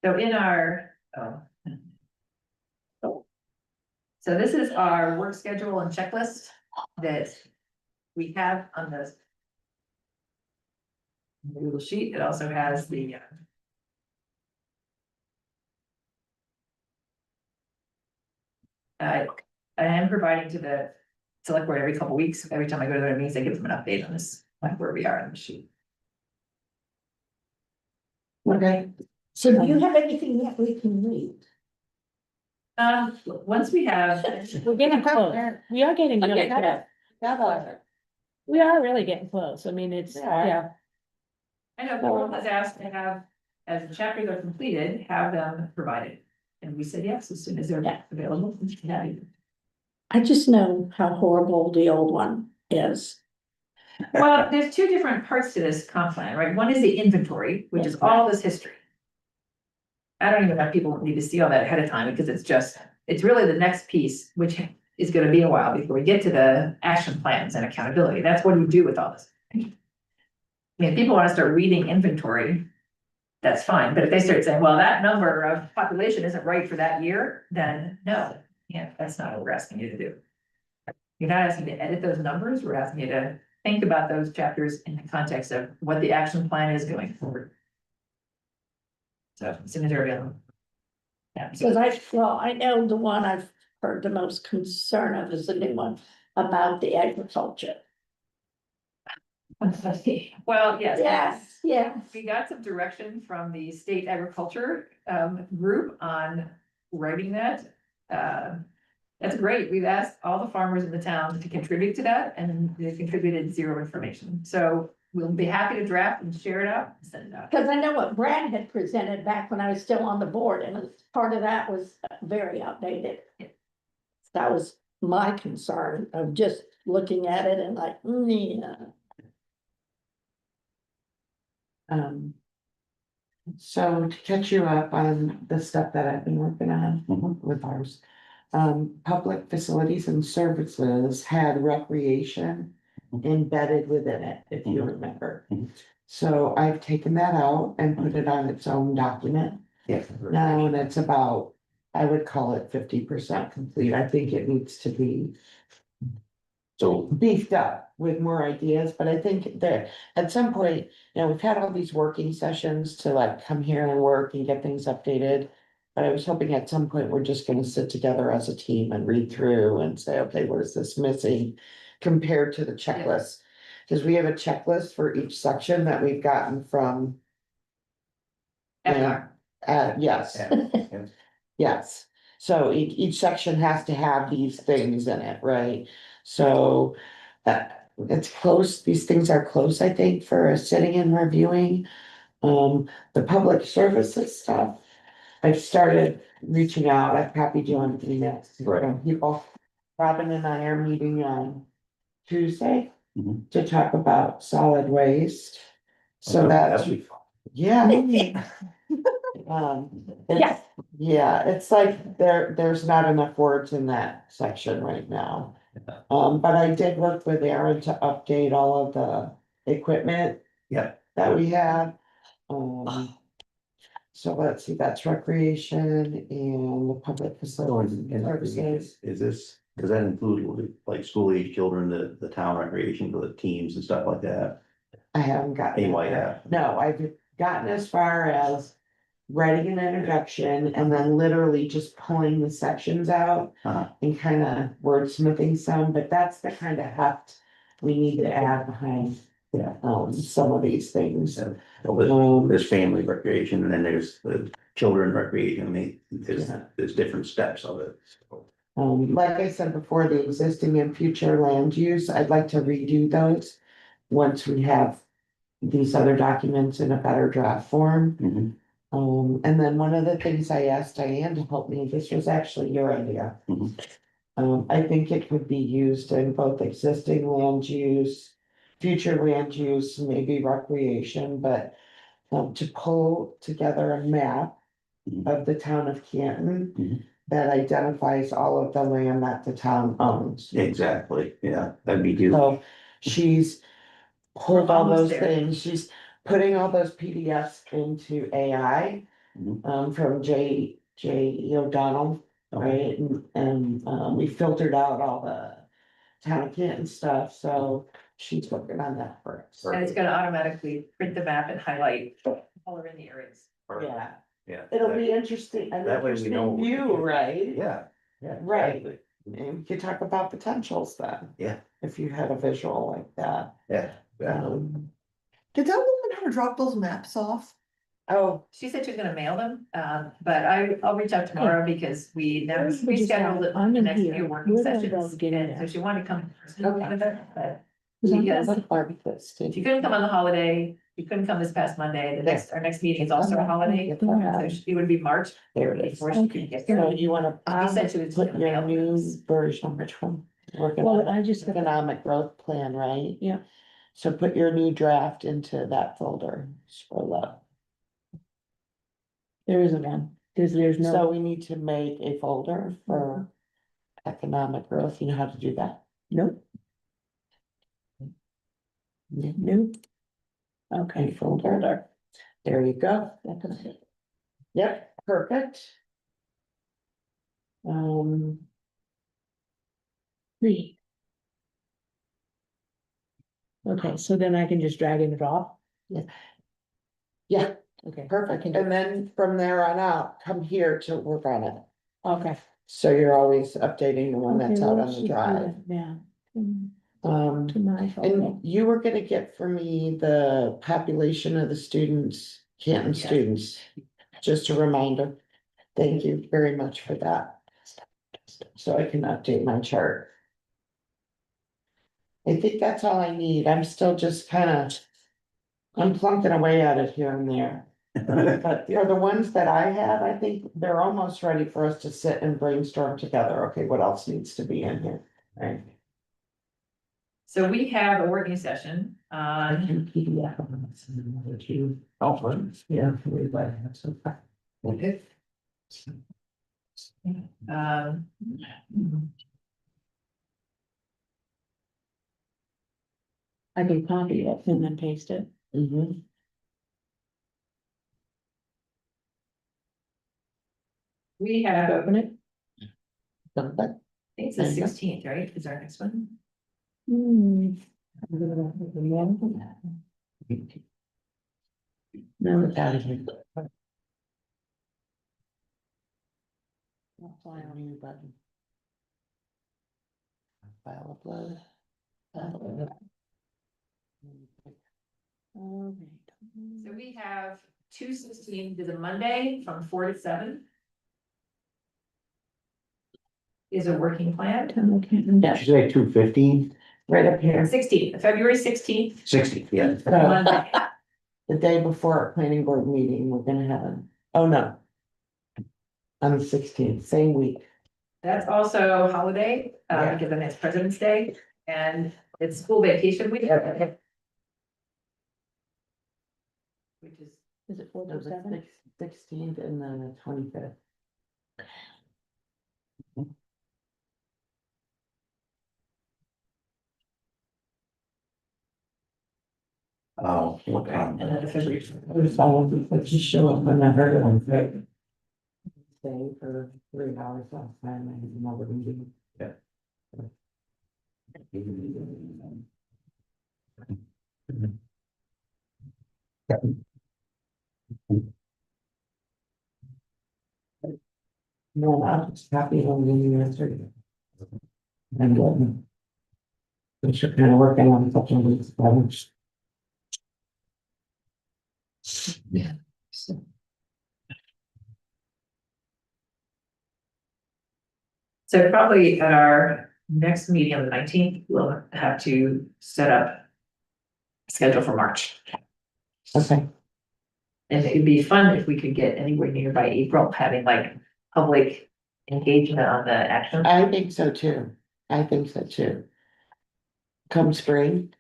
So in our, so this is our work schedule and checklist that we have on the Google sheet. It also has the I am providing to the select board every couple weeks. Every time I go to their meetings, I give them an update on this, like where we are on the sheet. Okay, So do you have anything that we can read? Once we have, We're getting close, we are getting really Okay, close, we are really getting close, I mean, it's, Yeah. yeah. I know Carol has asked to have, as the chapters are completed, have them provided. And we said yes, as soon as they're available. Yeah. I just know how horrible the old one is. Well, there's two different parts to this comp plan, right? One is the inventory, which is all this history. I don't even know if people need to see all that ahead of time because it's really the next piece, which is gonna be a while before we get to the action plans and accountability. That's what we do with all this. I mean, if people wanna start reading inventory, that's fine. But if they start saying, well, that number of population isn't right for that year, then no, yeah, that's not what we're asking you to do. You're not asking to edit those numbers. We're asking you to think about those chapters in the context of what the action plan is going forward. So, as soon as they're available. Yeah, Because I know the one I've heard the most concern of is the new one about the agriculture. well, yes. Yes, yeah. We got some direction from the state agriculture group on writing that. That's great. We've asked all the farmers in the town to contribute to that and they contributed zero information. So we'll be happy to draft and share it out and send it out. Because I know what Brad had presented back when I was still on the board, and part of that was very outdated. That was my concern of just looking at it and like, yeah. So to catch you up on the stuff that I've been working on with ours. Public facilities and services had recreation embedded within it, if you remember. So I've taken that out and put it on its own document. Yeah. Now, and it's about, I would call it 50% complete. I think it needs to be So, beefed up with more ideas, but I think that at some point, we've had all these working sessions to like come here and work and get things updated. But I was hoping at some point, we're just gonna sit together as a team and read through and say, okay, what is this missing? Compared to the checklist, because we have a checklist for each section that we've gotten from, FR. yes. yeah, Yes, so each section has to have these things in it, right? So it's close, these things are close, I think, for a sitting and reviewing. The public services stuff, I've started reaching out, I've copied you on emails Right. from people. Robin and I are meeting on Tuesday Mhm. to talk about solid waste. So that's, That'd be fun. yeah. Yes. Yeah, it's like there's not enough words in that section right now. Yeah. But I did work with Aaron to update all of the equipment Yeah. that we have. So let's see, that's recreation and the public So facilities services. is this, does that include like school age children, the town recreation for the teams and stuff like that? I haven't gotten. AYF. there. No, I've gotten as far as writing an introduction and then literally just pulling the sections out. Uh-huh. And kind of wordsmithing some, but that's the kind of heft we need to add behind. Yeah. Some of these things. Yeah. Well, there's family recreation and then there's the children recreation. I mean, Yeah. there's different steps of it. So, Like I said before, the existing and future land use, I'd like to redo those. Once we have these other documents in a better draft form. mhm, And then one of the things I asked Diane to help me, this was actually your idea. mhm. I think it could be used in both existing land use, future land use, maybe recreation, but. To pull together a map Mhm. of the town of Canton. Mhm. That identifies all of the land that the town owns. Exactly, yeah, that'd be good. So she's pulled We're all almost those there. things, she's putting all those PDFs into AI. Mhm. From J.E. O'Donnell, right, and we filtered out all the town of Canton stuff, so she's working on that for us. And it's gonna automatically print the map and highlight color in the areas. Yeah, Yeah. it'll be interesting, an That way we know interesting what we view, can do. right? Yeah, yeah. Right. exactly. And we could talk about potentials then. Yeah. If you had a visual like that. Yeah, exactly. Did that woman ever drop those maps off? Oh, She said she was gonna mail them, but I'll reach out tomorrow because we now We just have- rescheduled it I'm the in next here. few working Where do I go sessions. to get in And so there? she wanted to come Okay. with it, but Because because what barbecue she couldn't come on the holiday, she couldn't come this past Monday, our next meeting is also a holiday. So it would be March. There it is. Before she could get So here. you wanna She said she was put gonna your mail new those. version, which one? Working Well, on I just, economic growth plan, right? Yeah. So put your new draft into that folder, scroll up. there isn't one, because there's So no, we need to make a folder for economic growth, you know how to do that? nope, Yeah. nope. A Okay, folder, there you go, that's it. yep, perfect. Um, Three. Okay, so then I can just drag and drop, yeah, okay. I perfect, can do- and then from there on out, come here to work on it. Okay. So you're always updating the one that's Okay, out let's on the just do drive. that now. To Um, my folder. and you were gonna get for me the population of the students, Canton Yeah. students. Just a reminder. Thank you very much for that. So I can update my chart. I think that's all I need. I'm still just I'm plunking away at it here and there. But for the ones that I have, I think they're almost ready for us to sit and brainstorm together. Okay, what else needs to be in here? Right? So we have a working session I on, can PDF them. Oh, fun. Yeah. We're glad to have some fun. Okay. um, I can copy it and then paste it. Mhm. we have, I Open it. Done that. think it's the 16th, right, is our next one? Hmm. No, Put that in here. File new button. File upload. File upload. So we have 2/16 is a Monday from 4 to 7. Is a working plan. okay. Yeah. Did you say 2:15? right up here, 16th, February 16th. 60, yeah. Monday. the day before our planning board meeting, we're gonna have, oh no. On the 16th, same week. That's also holiday, Yeah. because then it's President's Day and it's school vacation week. Which is, Is it 4 So to the 7? 16th and then the 25th. Oh, what and time? then the February. But just show up when I heard it on Friday. Stay for 3 hours last time, I had another meeting. No, I'm just happy when you answered. And we should kind of working on such a week's balance. Yeah. So probably at our next meeting on the 19th, we'll have to set up. Schedule for March, Okay, and it'd be fun if we could get anywhere near by April, having like public engagement on the action. I think so too. I think so too. Come spring,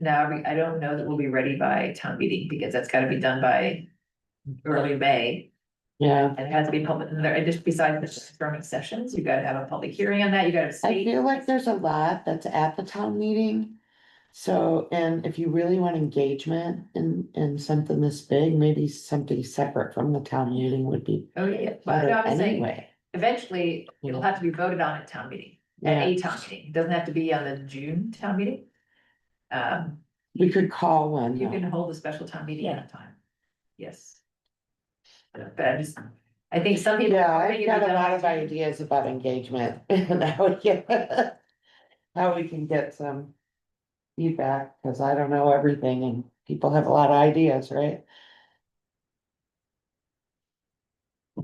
Now, I don't know that we'll be ready by town meeting, because that's gotta be done by early May. yeah. And it has to be public, and there, and just besides the confirming sessions, you gotta have a public hearing on that, you gotta I state. feel like there's a lot that's at the town meeting. So, and if you really want engagement in something this big, maybe something separate from the town meeting would be Oh, yeah, but better I'm saying, anyway. eventually, it'll have to be voted on at town meeting, at Yeah, a town meeting, it doesn't have to be on the June town meeting. we could call one. You though. can hold a special town meeting anytime, yes. But I think some people. Yeah, I I've think got it'd a be lot done of by- ideas about engagement and how we can get some feedback, because I don't know everything and people have a lot of ideas, right?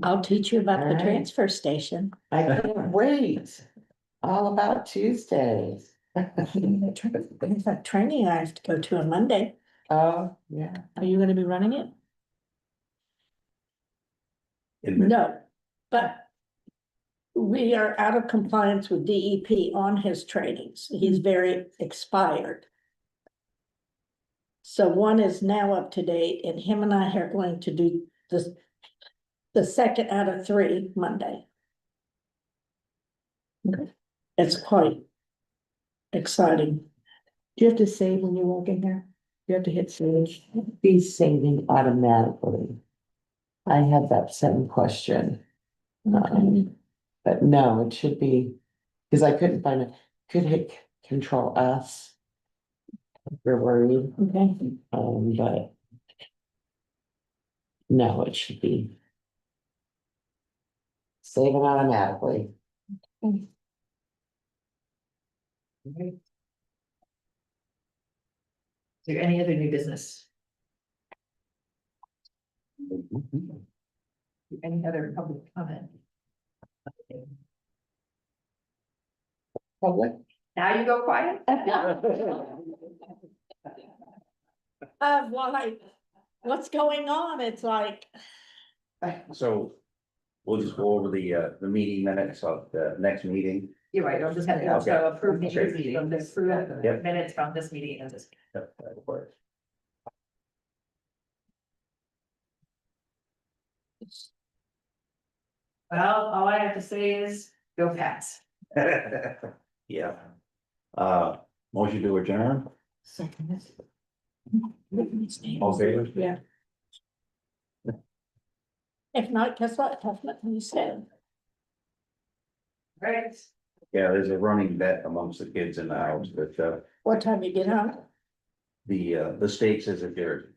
I'll teach you about the Alright. transfer station. I can't wait. All about Tuesdays. There's a training I have to go to on Monday. Oh, yeah. Are you gonna be running it? No, but we are out of compliance with DEP on his trainings. He's very expired. So one is now up to date, and him and I are going to do the second out of 3 Monday. It's quite exciting. Do you have to save when you walk in here? You have to hit save. Be saving automatically. I had that same question. But no, it should be, because I couldn't find it, could hit control S. If you're worried, Okay. but. No, it should be. Saving automatically. Is there any other new business, any other public comment? Public. Now you go quiet? Why, what's going on? It's like, So we'll just go over the meeting minutes of the next meeting. You're right, I'll just have to Okay. also approve the Okay. meeting from this, approve Yep. minutes from this meeting and this. Yep, that'll work. Well, all I have to say is go Pats. Yeah. Motion to adjourn, all favor? Yeah. if not, guess what? That's what you said. Right. Yeah, there's a running bet amongst the kids in the house, but What time you get home? the state says if you're